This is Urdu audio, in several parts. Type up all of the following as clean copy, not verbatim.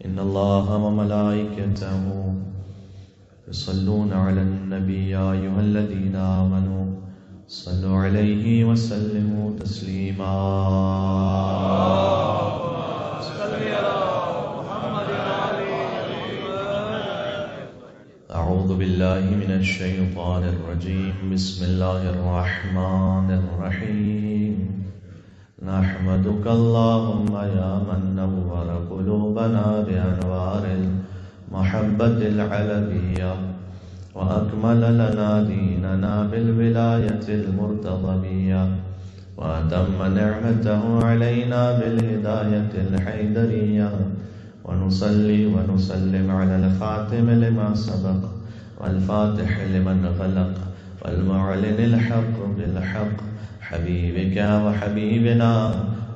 إن الله وملائكته يصلون على النبي يا أيها الذين آمنوا صلوا عليه وسلموا تسليما. أعوذ بالله من الشيطان الرجيم. بسم الله الرحمن الرحيم. نحمدك اللهم يا من نور قلوبنا بأنوار المحبة العلوية وأكمل لنا ديننا بالولاية المرتضوية وأتم نعمته علينا بالهداية الحيدرية، ونصلي ونسلم على الخاتم لما سبق والفاتح لمن غلق والمعلن الحق بالحق حبيبك وحبيبنا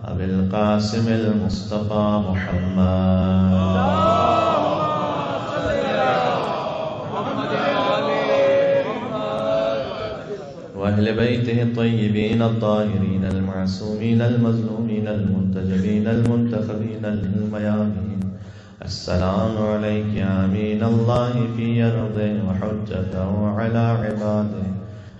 أبي القاسم المصطفى محمد وأهل بيته الطيبين الطاهرين المعصومين المظلومين المنتجبين المنتخبين الميامين. السلام عليك يا أمين الله في أرضه وحجته على عباده.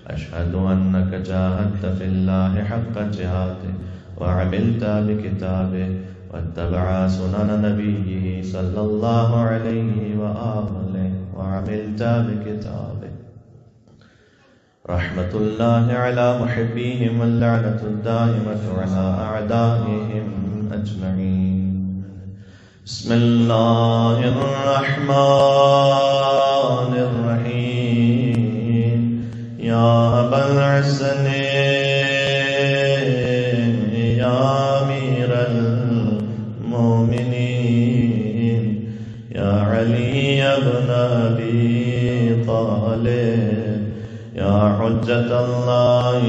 أشهد أنك جاهدت في الله حق جهاده وعملت بكتابه واتبع سنن نبيه صلى الله عليه وآله وعملت بكتابه. رحمة الله على محبيهم واللعنة الدائمة على أعدائهم أجمعين. بسم الله الرحمن الرحيم. يا أبا الحسن يا أمير المؤمنين يا علي بن أبي طالب يا حجة الله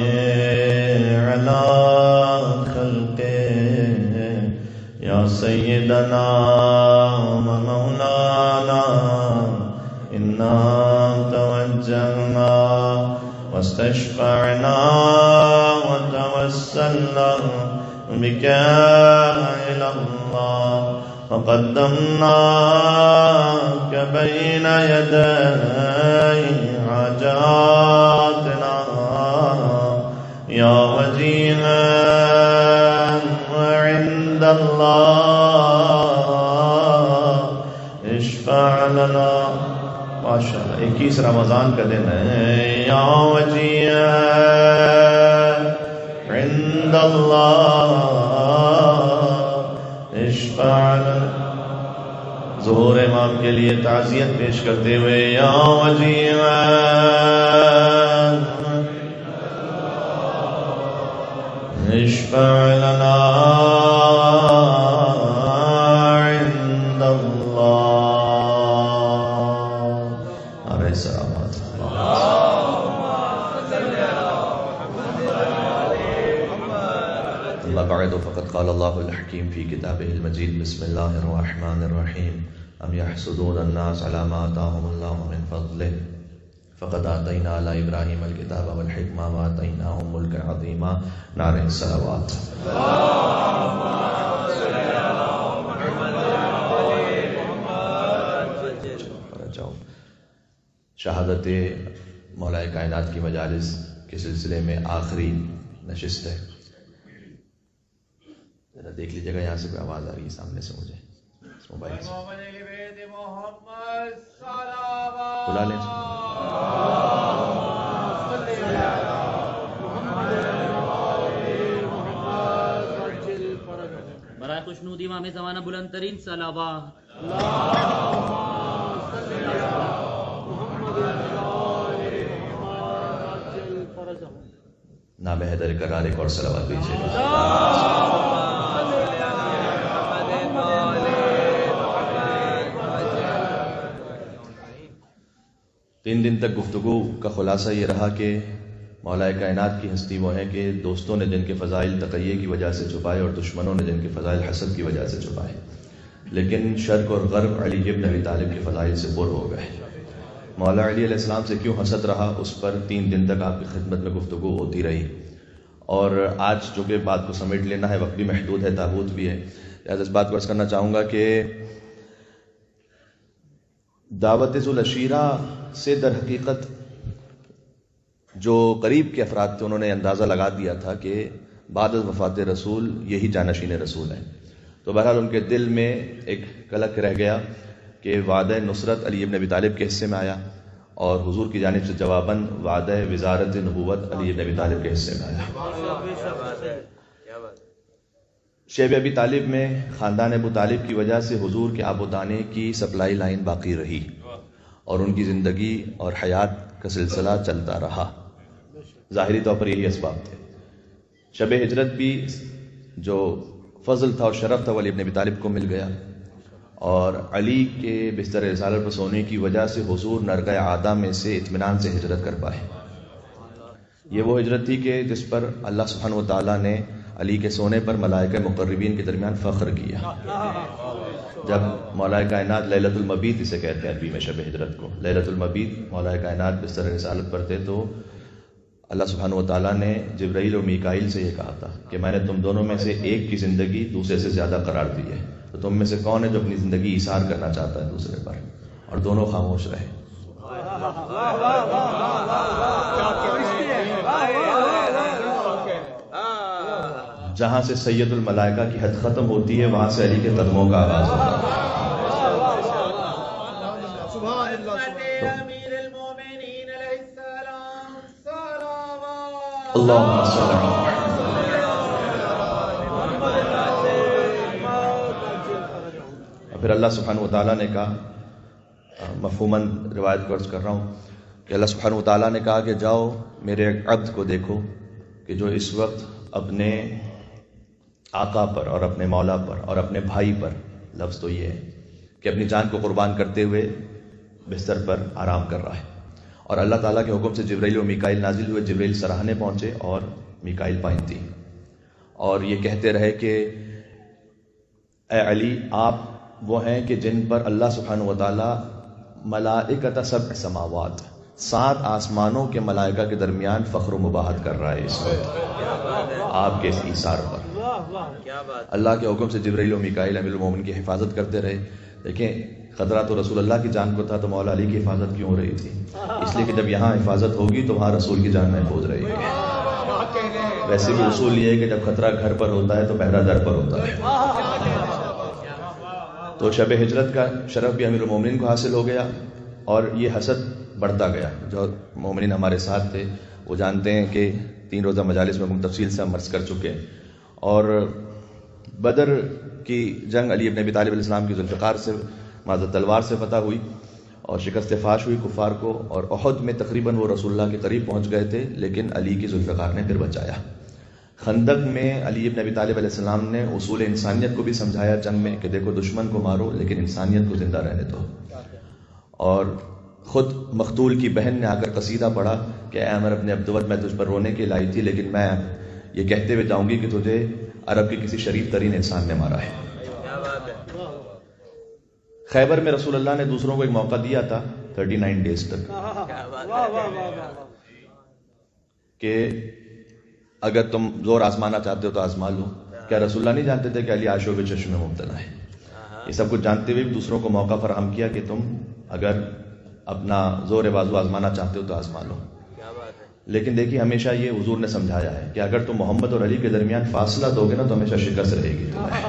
على خلقه يا سيدنا ومولانا إنا توجهنا واستشفعنا وتوسلنا بك إلى الله وقدمناك بين يدي حاجاتنا يا وجيها عند الله اشفع لنا. ماشاء اللہ 21 رمضان کا دن ہے. یا وجیہ عند اللہ اشفع لنا. ظہور امام کے لیے تعزیت پیش کرتے ہوئے یا وجیہ اشفع لنا عند اللہ. علیہ السلامات. اما بعد فقد قال الله الحكيم في كتابه المجيد. بسم الله الرحمن الرحيم. ام يحسدون الناس على ما آتاهم الله من فضله فقد آتينا آل إبراهيم الكتاب والحكمة وآتيناهم ملكا عظيما. نعرہ الصلوات. شہادت مولا کائنات کی مجالس کے سلسلے میں آخری نشست ہے. ذرا دیکھ لیجیے گا یہاں سے کوئی آواز آ رہی ہے سامنے سے مجھے موبائل سے. بلا لیں. برائے خوشنود امام زمانہ بلند ترین صلوات. نام حیدر کرار ایک اور صلوات دیجیے. 3 دن تک گفتگو کا خلاصہ یہ رہا کہ مولا کائنات کی ہستی وہ ہے کہ دوستوں نے جن کے فضائل تقیہ کی وجہ سے چھپائے اور دشمنوں نے جن کے فضائل حسد کی وجہ سے چھپائے، لیکن شرق اور غرب علی ابن ابی طالب کے فضائل سے پر ہو گئے. مولا علی علیہ السلام سے کیوں حسد رہا اس پر 3 دن تک آپ کی خدمت میں گفتگو ہوتی رہی، اور آج چونکہ بات کو سمیٹ لینا ہے، وقت بھی محدود ہے، تابوت بھی ہے، لہٰذا اس بات کو عرض کرنا چاہوں گا کہ دعوت ذوالعشیرہ سے در حقیقت جو قریب کے افراد تھے انہوں نے اندازہ لگا دیا تھا کہ بعد از وفات رسول یہی جانشین رسول ہیں. تو بہرحال ان کے دل میں ایک کلک رہ گیا کہ وعدہ نصرت علی ابن ابی طالب کے حصے میں آیا اور حضور کی جانب سے جواباً وعدہ وزارت نبوت علی ابن ابی طالب کے حصے میں آیا. شیب ابی طالب میں خاندان ابو طالب کی وجہ سے حضور کے آب و دانے کی سپلائی لائن باقی رہی اور ان کی زندگی اور حیات کا سلسلہ چلتا رہا. ظاہری طور پر یہی اسباب تھے. شب ہجرت بھی جو فضل تھا اور شرف تھا وہ علی ابن ابی طالب کو مل گیا اور علی کے بستر رسالت پر سونے کی وجہ سے حضور نرگہ عادہ میں سے اطمینان سے ہجرت کر پائے. یہ وہ ہجرت تھی کہ جس پر اللہ سبحانہ و تعالیٰ نے علی کے سونے پر ملائکہ مقربین کے درمیان فخر کیا. جب مولا کائنات لیلۃ المبیت اسے کہتے ہیں عربی میں شب ہجرت کو، لیلۃ المبیت مولا کائنات بستر رسالت پر تھے تو اللہ سبحانہ و تعالیٰ نے جبرائیل اور میکائیل سے یہ کہا تھا کہ میں نے تم دونوں میں سے ایک کی زندگی دوسرے سے زیادہ قرار دی ہے، تو تم میں سے کون ہے جو اپنی زندگی ایثار کرنا چاہتا ہے دوسرے پر؟ اور دونوں خاموش رہے. جہاں سے سید الملائکہ کی حد ختم ہوتی ہے وہاں سے علی کے قدموں کا آغاز ہوتا ہے. اللہم صل علی محمد. پھر اللہ سبحانہ و تعالیٰ نے کہا، مفہوماً روایت کو عرض کر رہا ہوں کہ اللہ سبحانہ و تعالیٰ نے کہا کہ جاؤ میرے عبد کو دیکھو کہ جو اس وقت اپنے آقا پر اور اپنے مولا پر اور اپنے بھائی پر، لفظ تو یہ ہے کہ اپنی جان کو قربان کرتے ہوئے بستر پر آرام کر رہا ہے. اور اللہ تعالیٰ کے حکم سے جبرائیل و میکائیل نازل ہوئے. جبرائیل سراہنے پہنچے اور میکائیل پائنتی، اور یہ کہتے رہے کہ اے علی آپ وہ ہیں کہ جن پر اللہ سبحانہ و تعالیٰ ملائکۃ سبع سماوات، 7 آسمانوں کے ملائکہ کے درمیان فخر و مباحت کر رہا ہے اس وقت آپ کے اس ایثار پر. اللہ کے حکم سے جبرائیل و میکائیل امیر المومنین کی حفاظت کرتے رہے. دیکھیں خطرہ تو رسول اللہ کی جان کو تھا تو مولا علی کی حفاظت کیوں ہو رہی تھی؟ اس لیے کہ جب یہاں حفاظت ہوگی تو وہاں رسول کی جان محفوظ رہے گی. ویسے بھی اصول یہ ہے کہ جب خطرہ گھر پر ہوتا ہے تو پہرا در پر ہوتا ہے. تو شب ہجرت کا شرف بھی امیر المومنین کو حاصل ہو گیا اور یہ حسد بڑھتا گیا. جو مومنین ہمارے ساتھ تھے وہ جانتے ہیں کہ 3 روزہ مجالس میں تفصیل سے ہم عرض کر چکے. اور بدر کی جنگ علی ابن ابی طالب علیہ السلام کی ذوالفقار سے معذ تلوار سے فتح ہوئی اور شکست فاش ہوئی کفار کو، اور احد میں تقریباً وہ رسول اللہ کے قریب پہنچ گئے تھے لیکن علی کی ذوالفقار نے پھر بچایا. خندق میں علی ابن ابی طالب علیہ السلام نے اصول انسانیت کو بھی سمجھایا جنگ میں کہ دیکھو دشمن کو مارو لیکن انسانیت کو زندہ رہنے دو. اور خود مقتول کی بہن نے آ کر قصیدہ پڑھا کہ اے عمر ابن عبدود میں تجھ پر رونے کے لائی تھی لیکن میں یہ کہتے ہوئے جاؤں گی کہ تجھے عرب کے کسی شریف ترین انسان نے مارا ہے. خیبر میں رسول اللہ نے دوسروں کو ایک موقع دیا تھا 39 ڈیز تک کہ اگر تم زور آزمانا چاہتے ہو تو آزما لو. کیا رسول اللہ نہیں جانتے تھے کہ علی عاشق چشم میں مبتلا ہے؟ یہ سب کچھ جانتے ہوئے بھی دوسروں کو موقع فراہم کیا کہ تم اگر اپنا زور بازو آزمانا چاہتے ہو تو آزما لو. لیکن دیکھیے ہمیشہ یہ حضور نے سمجھایا ہے کہ اگر تم محمد اور علی کے درمیان فاصلہ دو گے نا تو ہمیشہ شکست رہے گی تمہیں.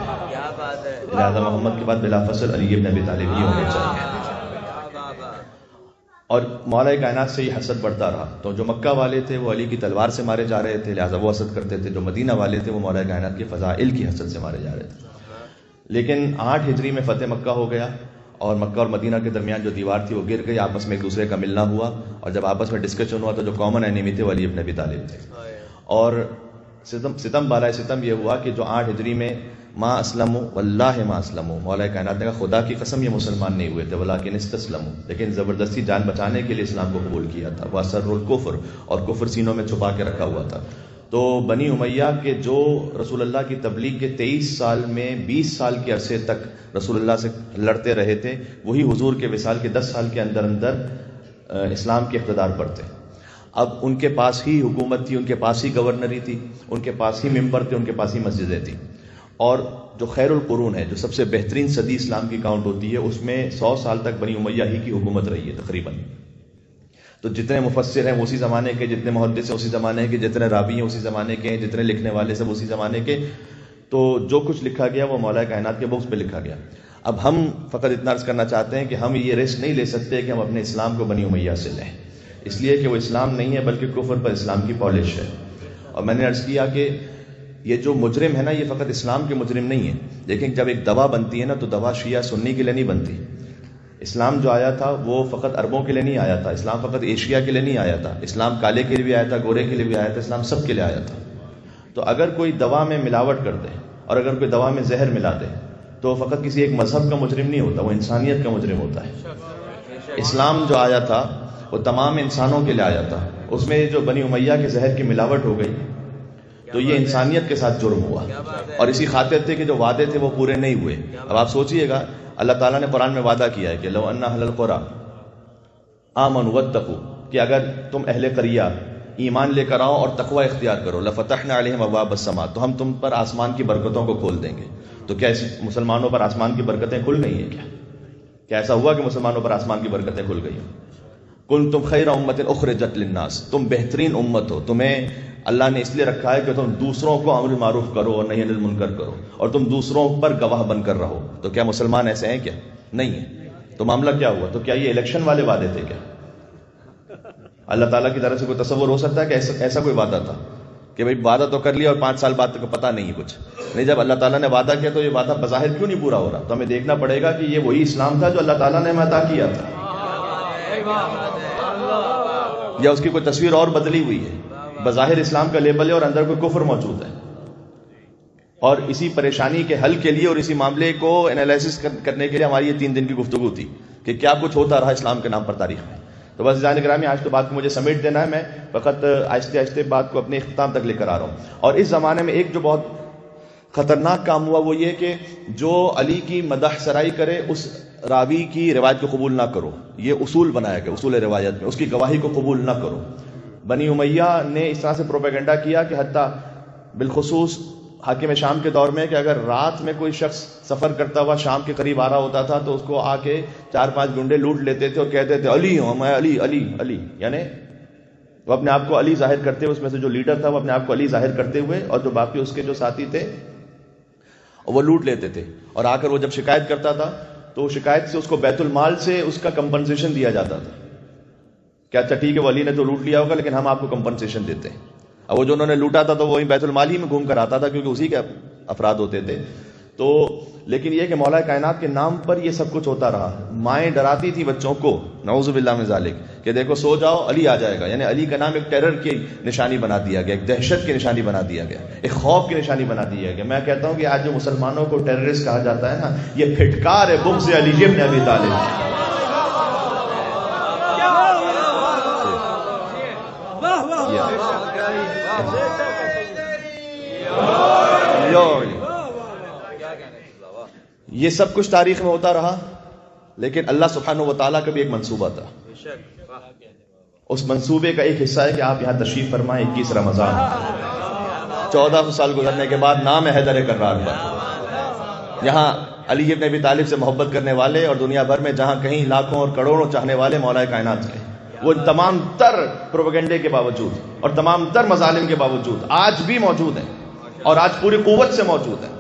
لہٰذا محمد کے بعد بلا فصل علی ابن ابی طالب ہی ہونے چاہیے. اور مولا کائنات سے یہ حسد بڑھتا رہا. تو جو مکہ والے تھے وہ علی کی تلوار سے مارے جا رہے تھے لہٰذا وہ حسد کرتے تھے. جو مدینہ والے تھے وہ مولا کائنات کے فضائل کی حسد سے مارے جا رہے تھے. لیکن 8 ہجری میں فتح مکہ ہو گیا اور مکہ اور مدینہ کے درمیان جو دیوار تھی وہ گر گئی. آپس میں ایک دوسرے کا ملنا ہوا اور جب آپس میں ڈسکشن ہوا تو جو کامن اینیمی تھے وہ علی ابن ابی طالب تھے. اور ستم بالائے ستم یہ ہوا کہ جو 8 ہجری میں ما اسلموا واللہ ما اسلموا، مولا کائنات نے کہا خدا کی قسم یہ مسلمان نہیں ہوئے تھے ولیکن استسلموا، لیکن زبردستی جان بچانے کے لیے اسلام کو قبول کیا تھا. وہ اسر الکفر، اور کفر سینوں میں چھپا کے رکھا ہوا تھا. تو بنی امیہ کے جو رسول اللہ کی تبلیغ کے 23 سال میں 20 سال کے عرصے تک رسول اللہ سے لڑتے رہے تھے وہی حضور کے وصال کے 10 سال کے اندر اندر اسلام کے اقتدار پر تھے. اب ان کے پاس ہی حکومت تھی، ان کے پاس ہی گورنری تھی، ان کے پاس ہی ممبر تھے، ان کے پاس ہی مسجدیں تھیں. اور جو خیر القرون ہے، جو سب سے بہترین صدی اسلام کی کاؤنٹ ہوتی ہے، اس میں 100 سال تک بنی امیہ ہی کی حکومت رہی ہے تقریباً. تو جتنے مفسر ہیں وہ اسی زمانے کے، جتنے محدث ہیں اسی زمانے کے، جتنے راوی ہیں اسی زمانے کے ہیں، جتنے لکھنے والے سب اسی زمانے کے. تو جو کچھ لکھا گیا وہ مولا کائنات کے بکس پہ لکھا گیا. اب ہم فقط اتنا عرض کرنا چاہتے ہیں کہ ہم یہ رسک نہیں لے سکتے کہ ہم اپنے اسلام کو بنی امیہ سے لیں، اس لیے کہ وہ اسلام نہیں ہے بلکہ کفر پر اسلام کی پالش ہے. اور میں نے عرض کیا کہ یہ جو مجرم ہے نا، یہ فقط اسلام کے مجرم نہیں ہے، لیکن جب ایک دوا بنتی ہے نا تو دوا شیعہ سنی کے لیے نہیں بنتی. اسلام جو آیا تھا وہ فقط عربوں کے لیے نہیں آیا تھا، اسلام فقط ایشیا کے لیے نہیں آیا تھا، اسلام کالے کے لیے بھی آیا تھا، گورے کے لیے بھی آیا تھا، اسلام سب کے لیے آیا تھا. تو اگر کوئی دوا میں ملاوٹ کر دے اور اگر کوئی دوا میں زہر ملا دے تو فقط کسی ایک مذہب کا مجرم نہیں ہوتا، وہ انسانیت کا مجرم ہوتا ہے. اسلام جو آیا تھا وہ تمام انسانوں کے لیے آیا تھا، اس میں جو بنی امیہ کے زہر کی ملاوٹ ہو گئی تو یہ انسانیت کے ساتھ جرم ہوا، اور اسی خاطر تھے کہ جو وعدے تھے وہ پورے نہیں ہوئے. اب آپ سوچئے گا، اللہ تعالیٰ نے قرآن میں وعدہ کیا ہے کہ لو ان اہل القری آمنوا واتقوا، کہ اگر تم اہل قریہ ایمان لے کر آؤ اور تقوی اختیار کرو، لفتحنا علیہم ابواب السماء، تو ہم تم پر آسمان کی برکتوں کو کھول دیں گے. تو کیا مسلمانوں پر آسمان کی برکتیں کھل گئی ہیں؟ کیا ایسا ہوا کہ مسلمانوں پر آسمان کی برکتیں کھل گئی ہیں؟ کنتم خیر امۃ اخرجت للناس، تم بہترین امت ہو، تمہیں اللہ نے اس لیے رکھا ہے کہ تم دوسروں کو امر معروف کرو اور نہی عن المنکر کرو، اور تم دوسروں پر گواہ بن کر رہو. تو کیا مسلمان ایسے ہیں؟ کیا نہیں ہے. تو معاملہ کیا ہوا؟ تو کیا یہ الیکشن والے وعدے تھے کیا؟ اللہ تعالیٰ کی طرف سے کوئی تصور ہو سکتا ہے کہ ایسا کوئی وعدہ تھا کہ بھئی وعدہ تو کر لیا اور 5 سال بعد تک پتہ نہیں کچھ نہیں؟ جب اللہ تعالیٰ نے وعدہ کیا تو یہ وعدہ بظاہر کیوں نہیں پورا ہو رہا؟ تو ہمیں دیکھنا پڑے گا کہ یہ وہی اسلام تھا جو اللہ تعالیٰ نے ہمیں عطا کیا تھا، یا اس کی کوئی تصویر اور بدلی ہوئی ہے؟ بظاہر اسلام کا لیبل ہے اور اندر کوئی کفر موجود ہے. اور اسی پریشانی کے حل کے لیے اور اسی معاملے کو انالیسس کرنے کے لیے ہماری یہ 3 دن کی گفتگو تھی کہ کیا کچھ ہوتا رہا اسلام کے نام پر تاریخ میں. تو بس جان گرامی، آج تو بات کو مجھے سمیٹ دینا ہے، میں فقط آہستہ آہستہ بات کو اپنے اختتام تک لے کر آ رہا ہوں. اور اس زمانے میں ایک جو بہت خطرناک کام ہوا وہ یہ کہ جو علی کی مدح سرائی کرے اس راوی کی روایت کو قبول نہ کرو. یہ اصول بنایا گیا، اصول روایت میں، اس کی گواہی کو قبول نہ کرو. بنی امیہ نے اس طرح سے پروپیگنڈا کیا کہ حتیٰ بالخصوص حاکم شام کے دور میں کہ اگر رات میں کوئی شخص سفر کرتا ہوا شام کے قریب آ رہا ہوتا تھا تو اس کو آ کے 4-5 گنڈے لوٹ لیتے تھے اور کہتے تھے علی ہوں میں، علی علی علی، یعنی وہ اپنے آپ کو علی ظاہر کرتے ہوئے، اس میں سے جو لیڈر تھا وہ اپنے آپ کو علی ظاہر کرتے ہوئے، اور جو باقی اس کے جو ساتھی تھے وہ لوٹ لیتے تھے. اور آ کر وہ جب شکایت کرتا تھا تو شکایت سے اس کو بیت المال سے اس کا کمپنسیشن دیا جاتا تھا کہ اچھا ٹھیک ہے وہ علی نے تو لوٹ لیا ہوگا لیکن ہم آپ کو کمپنسیشن دیتے ہیں. اب وہ جو انہوں نے لوٹا تھا تو وہی بیت المال ہی میں گھوم کر آتا تھا کیونکہ اسی کے افراد ہوتے تھے. تو لیکن یہ کہ مولا کائنات کے نام پر یہ سب کچھ ہوتا رہا. مائیں ڈراتی تھی بچوں کو، نعوذ باللہ من ذالک، کہ دیکھو سو جاؤ علی آ جائے گا. یعنی علی کا نام ایک ٹیرر کی نشانی بنا دیا گیا، ایک دہشت کی نشانی بنا دیا گیا، ایک خوف کی نشانی بنا دیا گیا. میں کہتا ہوں کہ آج جو مسلمانوں کو ٹیررسٹ کہا جاتا ہے نا، یہ پھٹکار ہے بغض علی ابن ابی طالب. یہ سب کچھ تاریخ میں ہوتا رہا، لیکن اللہ سبحانہ و تعالیٰ کا بھی ایک منصوبہ تھا. اس منصوبے کا ایک حصہ ہے کہ آپ یہاں تشریف فرمائیں 21 رمضان، 1400 سال گزرنے کے بعد نام ہے حیدر کرار پر. یہاں علی ابن ابی طالب سے محبت کرنے والے اور دنیا بھر میں جہاں کہیں لاکھوں اور کروڑوں چاہنے والے مولا کائنات کے، وہ تمام تر پروپیگنڈے کے باوجود اور تمام تر مظالم کے باوجود آج بھی موجود ہیں، اور آج پوری قوت سے موجود ہیں.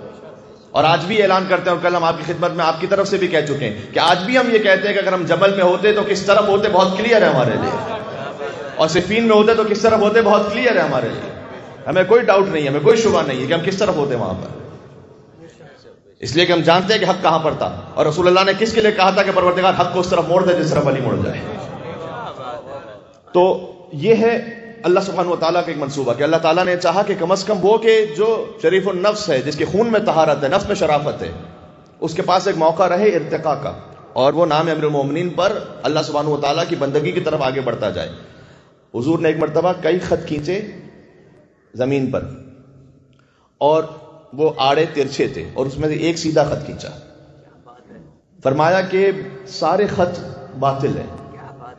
اور آج بھی اعلان کرتے ہیں، اور کل ہم آپ کی خدمت میں آپ کی طرف سے بھی کہہ چکے ہیں کہ آج بھی ہم یہ کہتے ہیں کہ اگر ہم جبل میں ہوتے تو کس طرف ہوتے بہت کلیئر ہے ہمارے لیے، اور صفین میں ہوتے تو کس طرف ہوتے بہت کلیئر ہے ہمارے لیے. ہمیں کوئی ڈاؤٹ نہیں ہے، ہمیں کوئی شبہ نہیں ہے کہ ہم کس طرف ہوتے وہاں پر، اس لیے کہ ہم جانتے ہیں کہ حق کہاں پر تھا. اور رسول اللہ نے کس کے لیے کہا تھا کہ پروردگار حق کو اس طرف موڑ دے جس طرف علی مڑ جائے. تو یہ ہے اللہ سبحانہ و تعالیٰ کا ایک منصوبہ کہ اللہ تعالیٰ نے چاہا کہ کم از کم وہ کہ جو شریف النفس ہے، جس کے خون میں طہارت ہے، نفس میں شرافت ہے، اس کے پاس ایک موقع رہے ارتقاء کا، اور وہ نام امیر المومنین پر اللہ سبحانہ و تعالیٰ کی بندگی کی طرف آگے بڑھتا جائے. حضور نے ایک مرتبہ کئی خط کھینچے زمین پر، اور وہ آڑے ترچھے تھے، اور اس میں سے ایک سیدھا خط کھینچا. فرمایا کہ سارے خط باطل ہیں،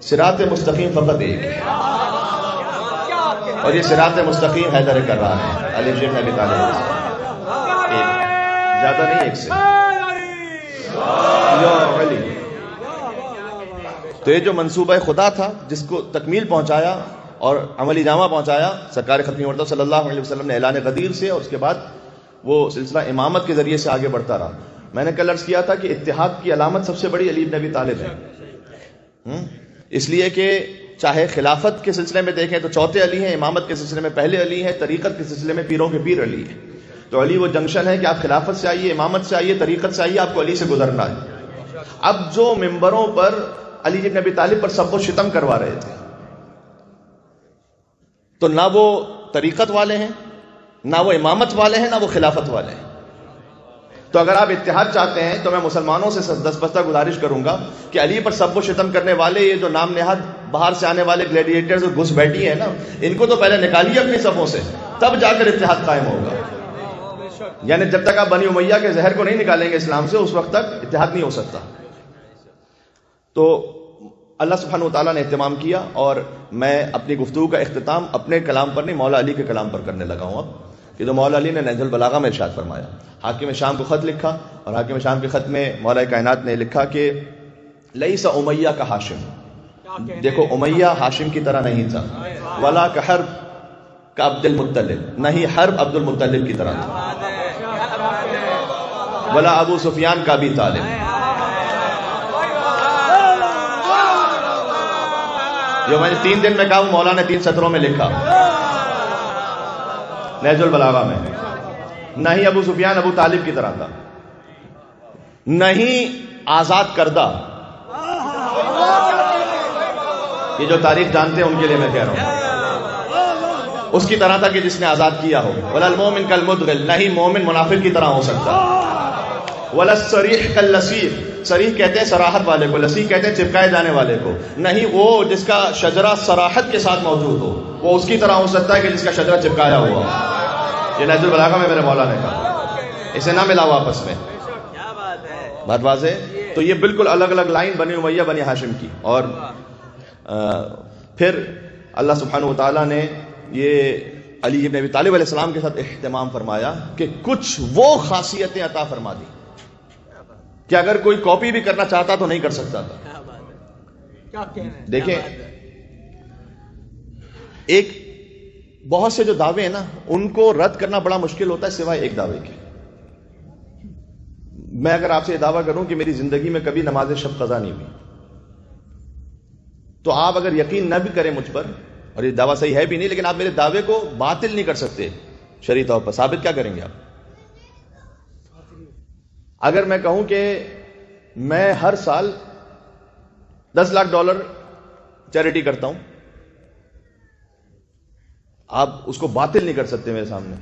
صراط مستقیم فقط ایک ہے، اور یہ صراط مستقیم حیدر کرار ہے، علی بن ابی طالب. زیادہ نہیں ایک سے. تو یہ جو منصوبہ خدا تھا جس کو تکمیل پہنچایا اور عملی جامہ پہنچایا سرکار ختمی مرتبہ صلی اللہ علیہ وسلم نے اعلان غدیر سے، اور اس کے بعد وہ سلسلہ امامت کے ذریعے سے آگے بڑھتا رہا. میں نے کل عرض کیا تھا کہ اتحاد کی علامت سب سے بڑی علی بن ابی طالب ہے، اس لیے کہ چاہے خلافت کے سلسلے میں دیکھیں تو چوتھے علی ہیں، امامت کے سلسلے میں پہلے علی ہیں، طریقت کے سلسلے میں پیروں کے پیر علی ہیں. تو علی وہ جنکشن ہے کہ آپ خلافت سے آئیے، امامت سے آئیے، طریقت سے آئیے، آپ کو علی سے گزرنا ہے. اب جو ممبروں پر علی بن ابی طالب پر سب و شتم کروا رہے تھے تو نہ وہ طریقت والے ہیں، نہ وہ امامت والے ہیں، نہ وہ خلافت والے ہیں. تو اگر آپ اتحاد چاہتے ہیں تو میں مسلمانوں سے دستبستہ گزارش کروں گا کہ علی پر سب و شتم کرنے والے یہ جو نام نہاد باہر سے آنے والے گلیڈیٹرز اور گھس بیٹھی ہیں نا، ان کو تو پہلے نکالیے اپنی صفوں سے، تب جا کر اتحاد قائم ہوگا. یعنی جب تک آپ بنی امیہ کے زہر کو نہیں نکالیں گے اسلام سے، اس وقت تک اتحاد نہیں ہو سکتا. تو اللہ سبحانہ و تعالیٰ نے اہتمام کیا، اور میں اپنی گفتگو کا اختتام اپنے کلام پر نہیں مولا علی کے کلام پر کرنے لگا ہوں اب، کہ جو مولا علی نے نہج البلاغہ میں ارشاد فرمایا. حاکم شام کو خط لکھا، اور حاکم شام کے خط میں مولا کائنات نے لکھا کہ لیس امیہ کا ہاشم، دیکھو امیہ ہاشم کی طرح نہیں تھا، ولا کا حرب کا عبد المطلب، نہیں حرب عبد المطلب کی طرح تھا، ولا ابو سفیان کا بھی طالب. جو میں نے 3 دن میں کہا وہ مولا نے 3 سطروں میں لکھا نہج البلاغہ میں. نہیں ابو سفیان ابو طالب کی طرح تھا، نہیں آزاد کردہ، یہ جو تاریخ جانتے ہیں ان کے لیے میں کہہ رہا ہوں، اس کی طرح تھا کہ جس نے آزاد کیا ہو. ولا المؤمن کالمدغل، نہیں مومن منافق کی طرح ہو سکتا. ولا الصریح کاللصیح، صریح کہتے ہیں صراحت والے کو، لصیح کہتے ہیں چپکائے جانے والے کو، نہیں وہ جس کا شجرہ صراحت کے ساتھ موجود ہو وہ اس کی طرح ہو سکتا ہے کہ جس کا شجرہ چپکایا ہوا. یہ نہج البلاغہ میں میرے مولا نے کہا، اسے نہ ملا واپس میں. بات واضح. تو یہ بالکل الگ الگ لائن بنی امیہ بنی ہاشم کی. اور پھر اللہ سبحانہ و تعالیٰ نے یہ علی بن ابی طالب علیہ السلام کے ساتھ اہتمام فرمایا کہ کچھ وہ خاصیتیں عطا فرما دی کہ اگر کوئی کاپی بھی کرنا چاہتا تو نہیں کر سکتا تھا. دیکھیں ایک بہت سے جو دعوے ہیں نا ان کو رد کرنا بڑا مشکل ہوتا ہے سوائے ایک دعوے کے. میں اگر آپ سے یہ دعویٰ کروں کہ میری زندگی میں کبھی نماز شب قضا نہیں ہوئی، تو آپ اگر یقین نہ بھی کریں مجھ پر، اور یہ دعویٰ صحیح ہے بھی نہیں، لیکن آپ میرے دعوے کو باطل نہیں کر سکتے شرعی طور پر. ثابت کیا کریں گے آپ؟ اگر میں کہوں کہ میں ہر سال $10 لاکھ چیریٹی کرتا ہوں، آپ اس کو باطل نہیں کر سکتے میرے سامنے.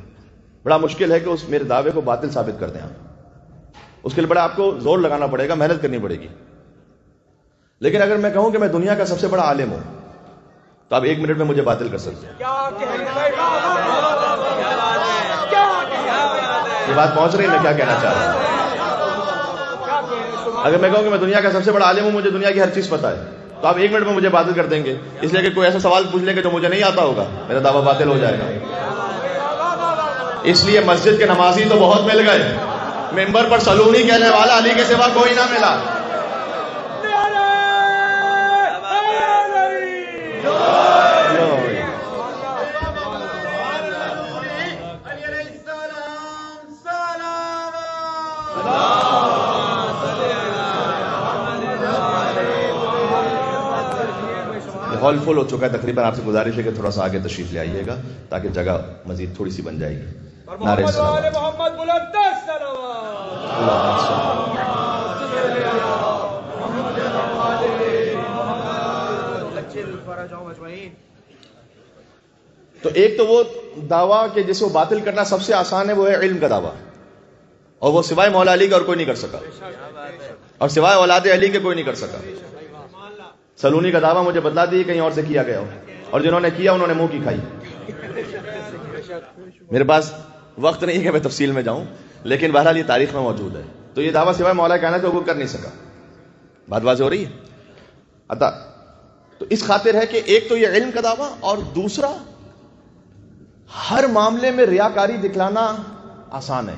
بڑا مشکل ہے کہ اس میرے دعوے کو باطل ثابت کر دیں آپ. اس کے لیے بڑا آپ کو زور لگانا پڑے گا، محنت کرنی پڑے گی. لیکن اگر میں کہوں کہ میں دنیا کا سب سے بڑا عالم ہوں تو آپ 1 منٹ میں مجھے باطل کر سکتے ہیں. یہ بات پہنچ رہی ہے میں کیا کہنا چاہ رہا ہوں؟ اگر میں کہوں کہ میں دنیا کا سب سے بڑا عالم ہوں، مجھے دنیا کی ہر چیز پتہ ہے، تو آپ 1 منٹ میں مجھے باطل کر دیں گے. اس لیے کہ کوئی ایسا سوال پوچھ لیں گے جو مجھے نہیں آتا ہوگا، میرا دعویٰ باطل ہو جائے گا. اس لیے مسجد کے نمازی تو بہت مل گئے، ممبر پر سلونی کہنے والا علی کے سوا کوئی نہ ملا. ہال فل ہو چکا ہے تقریباً. آپ سے گزارش ہے کہ تھوڑا سا آگے تشریف لے آئیے گا تاکہ جگہ مزید تھوڑی سی بن جائے گی. نعرہ سلام. تو ایک تو وہ دعویٰ کہ جسے وہ باطل کرنا سب سے آسان ہے وہ ہے علم کا دعویٰ، اور وہ سوائے مولا علی کا اور کوئی نہیں کر سکا، اور سوائے اولاد علی کے کوئی نہیں کر سکا. سلونی کا دعویٰ مجھے بتلا دی کہیں اور سے کیا گیا ہو، اور جنہوں نے کیا انہوں نے منہ کی کھائی. میرے پاس وقت نہیں ہے کہ میں تفصیل میں جاؤں، لیکن بہرحال یہ تاریخ میں موجود ہے. تو یہ دعویٰ سوائے مولا کائنات کو کوئی کر نہیں سکا. بات واضح ہو رہی ہے؟ عطا تو اس خاطر ہے کہ ایک تو یہ علم کا دعویٰ، اور دوسرا ہر معاملے میں ریاکاری دکھلانا آسان ہے.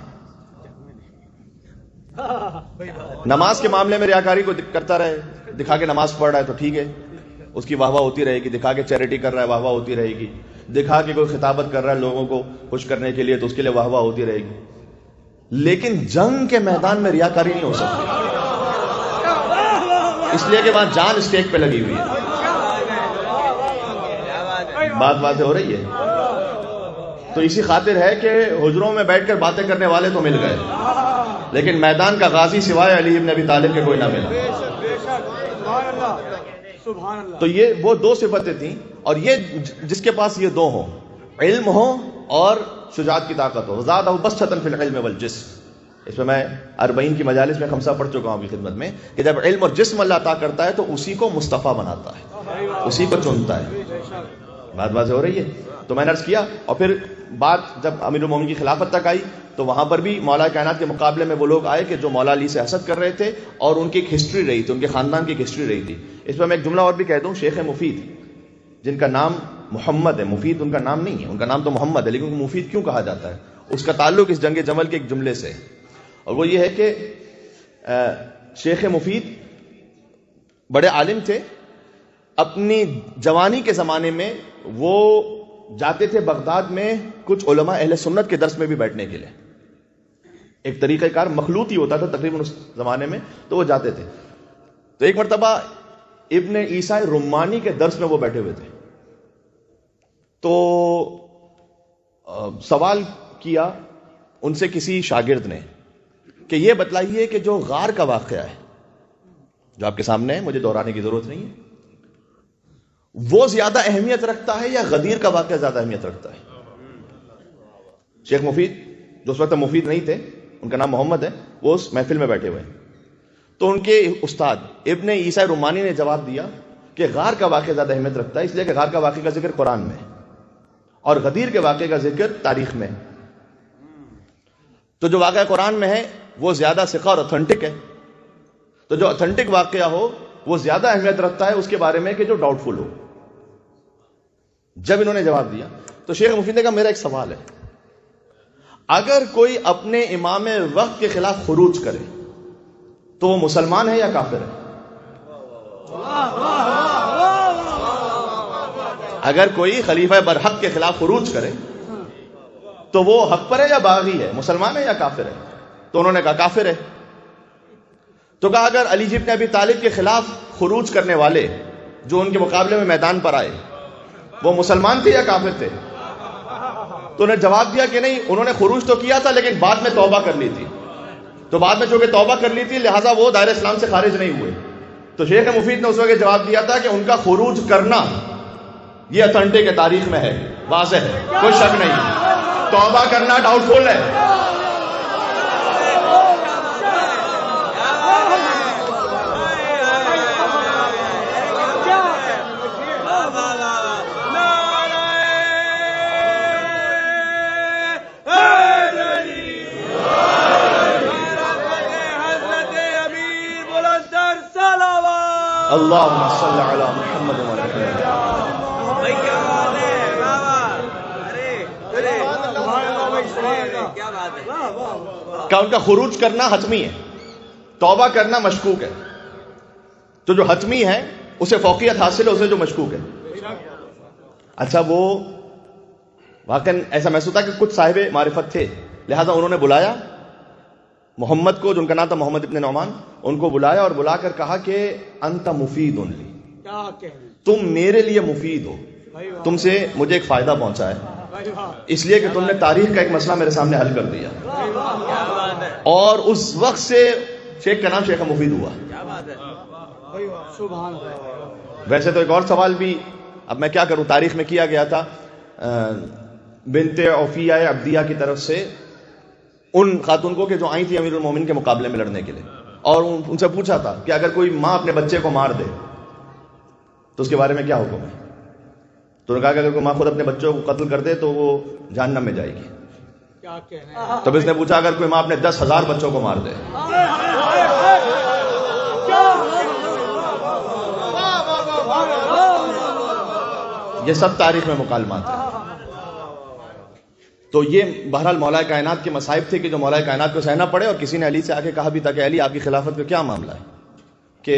نماز کے معاملے میں ریاکاری کو کرتا رہے، دکھا کے نماز پڑھ رہا ہے تو ٹھیک ہے، اس کی واہ واہ ہوتی رہے گی، دکھا کے چیریٹی کر رہا ہے واہ واہ ہوتی رہے گی، دکھا کے کوئی خطابت کر رہا ہے لوگوں کو خوش کرنے کے لیے تو اس کے لیے واہ واہ ہوتی رہے گی، لیکن جنگ کے میدان میں ریاکاری نہیں ہو سکتی، اس لیے کہ وہاں جان اسٹیک پہ لگی ہوئی ہے۔ بات واضح ہو رہی ہے؟ تو اسی خاطر ہے کہ حجروں میں بیٹھ کر باتیں کرنے والے تو مل گئے، لیکن میدان کا غازی سوائے علی ابن ابی طالب کے کوئی نہ ملا۔ تو یہ وہ دو صفتیں تھیں، اور یہ جس کے پاس یہ دو ہوں، علم ہو اور شجاعت کی طاقت ہو، زادہ بسطۃ فی العلم والجسم۔ اس میں 40 کی مجالس میں خمسہ پڑھ چکا ہوں اپنی خدمت میں کہ جب علم اور جسم اللہ عطا کرتا ہے تو اسی کو مصطفیٰ بناتا ہے، اسی کو چنتا ہے۔ بات واضح ہو رہی ہے؟ تو میں نے عرض کیا، اور پھر بات جب امیر المومنین کی خلافت تک آئی تو وہاں پر بھی مولا کائنات کے مقابلے میں وہ لوگ آئے کہ جو مولا علی سے حسد کر رہے تھے، اور ان کی ایک ہسٹری رہی تھی، ان کے خاندان کی ایک ہسٹری رہی تھی۔ اس میں ایک جملہ اور بھی کہہ دوں، شیخ مفید جن کا نام محمد ہے، مفید ان کا نام نہیں ہے، ان کا نام تو محمد ہے، لیکن مفید کیوں کہا جاتا ہے؟ اس کا تعلق اس جنگ جمل کے ایک جملے سے، اور وہ یہ ہے کہ شیخ مفید بڑے عالم تھے۔ اپنی جوانی کے زمانے میں وہ جاتے تھے بغداد میں کچھ علماء اہل سنت کے درس میں بھی بیٹھنے کے لیے، ایک طریقہ کار مخلوط ہی ہوتا تھا تقریباً اس زمانے میں، تو وہ جاتے تھے۔ تو ایک مرتبہ ابن عیسیٰ رمانی کے درس میں وہ بیٹھے ہوئے تھے، تو سوال کیا ان سے کسی شاگرد نے کہ یہ بتلائیے کہ جو غار کا واقعہ ہے جو آپ کے سامنے ہے، مجھے دہرانے کی ضرورت نہیں ہے، وہ زیادہ اہمیت رکھتا ہے یا غدیر کا واقعہ زیادہ اہمیت رکھتا ہے؟ شیخ مفید جو اس وقت مفید نہیں تھے، ان کا نام محمد ہے، وہ اس محفل میں بیٹھے ہوئے ہیں۔ تو ان کے استاد ابن عیسیٰ رمانی نے جواب دیا کہ غار کا واقعہ زیادہ اہمیت رکھتا ہے، اس لیے کہ غار کا واقعہ کا ذکر قرآن میں ہے اور غدیر کے واقعے کا ذکر تاریخ میں ہے۔ تو جو واقعہ قرآن میں ہے وہ زیادہ ثقہ اور اوتھینٹک ہے، تو جو اوتھینٹک واقعہ ہو وہ زیادہ اہمیت رکھتا ہے اس کے بارے میں کہ جو ڈاؤٹ فل ہو۔ جب انہوں نے جواب دیا تو شیخ مفید نے کہا میرا ایک سوال ہے، اگر کوئی اپنے امام وقت کے خلاف خروج کرے تو وہ مسلمان ہے یا کافر ہے؟ اگر کوئی خلیفہ برحق کے خلاف خروج کرے تو وہ حق پر ہے یا باغی ہے، مسلمان ہے یا کافر ہے؟ تو انہوں نے کہا کافر ہے۔ تو کہا اگر علی ابن ابی طالب کے خلاف خروج کرنے والے جو ان کے مقابلے میں میدان پر آئے وہ مسلمان تھے یا کافر تھے؟ تو انہیں جواب دیا کہ نہیں، انہوں نے خروج تو کیا تھا لیکن بعد میں توبہ کر لی تھی، تو بعد میں چونکہ توبہ کر لی تھی لہٰذا وہ دائرہ اسلام سے خارج نہیں ہوئے۔ تو شیخ مفید نے اس وقت جواب دیا تھا کہ ان کا خروج کرنا یہ اتھینٹک کے تاریخ میں ہے، واضح ہے، کوئی شک نہیں، توبہ کرنا ڈاؤٹ فل ہے۔ اللہم صلی علی محمد و علی کہ ان کا خروج کرنا حتمی ہے، توبہ کرنا مشکوک ہے۔ تو جو حتمی ہے اسے فوقیت حاصل ہے، اسے جو مشکوک ہے۔ اچھا وہ واقعاً ایسا محسوس ہوتا کہ کچھ صاحب معرفت تھے، لہذا انہوں نے بلایا محمد کو، جو ان کا نام تھا محمد ابن نعمان، ان کو بلایا اور بلا کر کہا کہ انت مفید لی، تم میرے لیے مفید ہو، تم سے مجھے ایک فائدہ پہنچا ہے، اس لیے کہ تم نے تاریخ کا ایک مسئلہ میرے سامنے حل کر دیا۔ اور اس وقت سے شیخ کا نام شیخ مفید ہوا۔ ویسے تو ایک اور سوال بھی، اب میں کیا کروں، تاریخ میں کیا گیا تھا بنت عوفیہ عبدیہ کی طرف سے ان خاتون کو کہ جو آئی تھی امیر المومنین کے مقابلے میں لڑنے کے لیے، اور ان سے پوچھا تھا کہ اگر کوئی ماں اپنے بچے کو مار دے تو اس کے بارے میں کیا حکم ہے؟ تو انہوں نے کہا کہ اگر کوئی ماں خود اپنے بچوں کو قتل کر دے تو وہ جہنم میں جائے گی۔ تب اس نے پوچھا اگر کوئی ماں اپنے 10,000 بچوں کو مار دے؟ یہ سب تاریخ میں مکالمات ہیں۔ تو یہ بہرحال مولا کائنات کے مصائب تھے کہ جو مولا کائنات کو سہنا پڑے. اور کسی نے علی سے آ کے کہا بھی تھا کہ علی آپ کی خلافت کا کیا معاملہ ہے کہ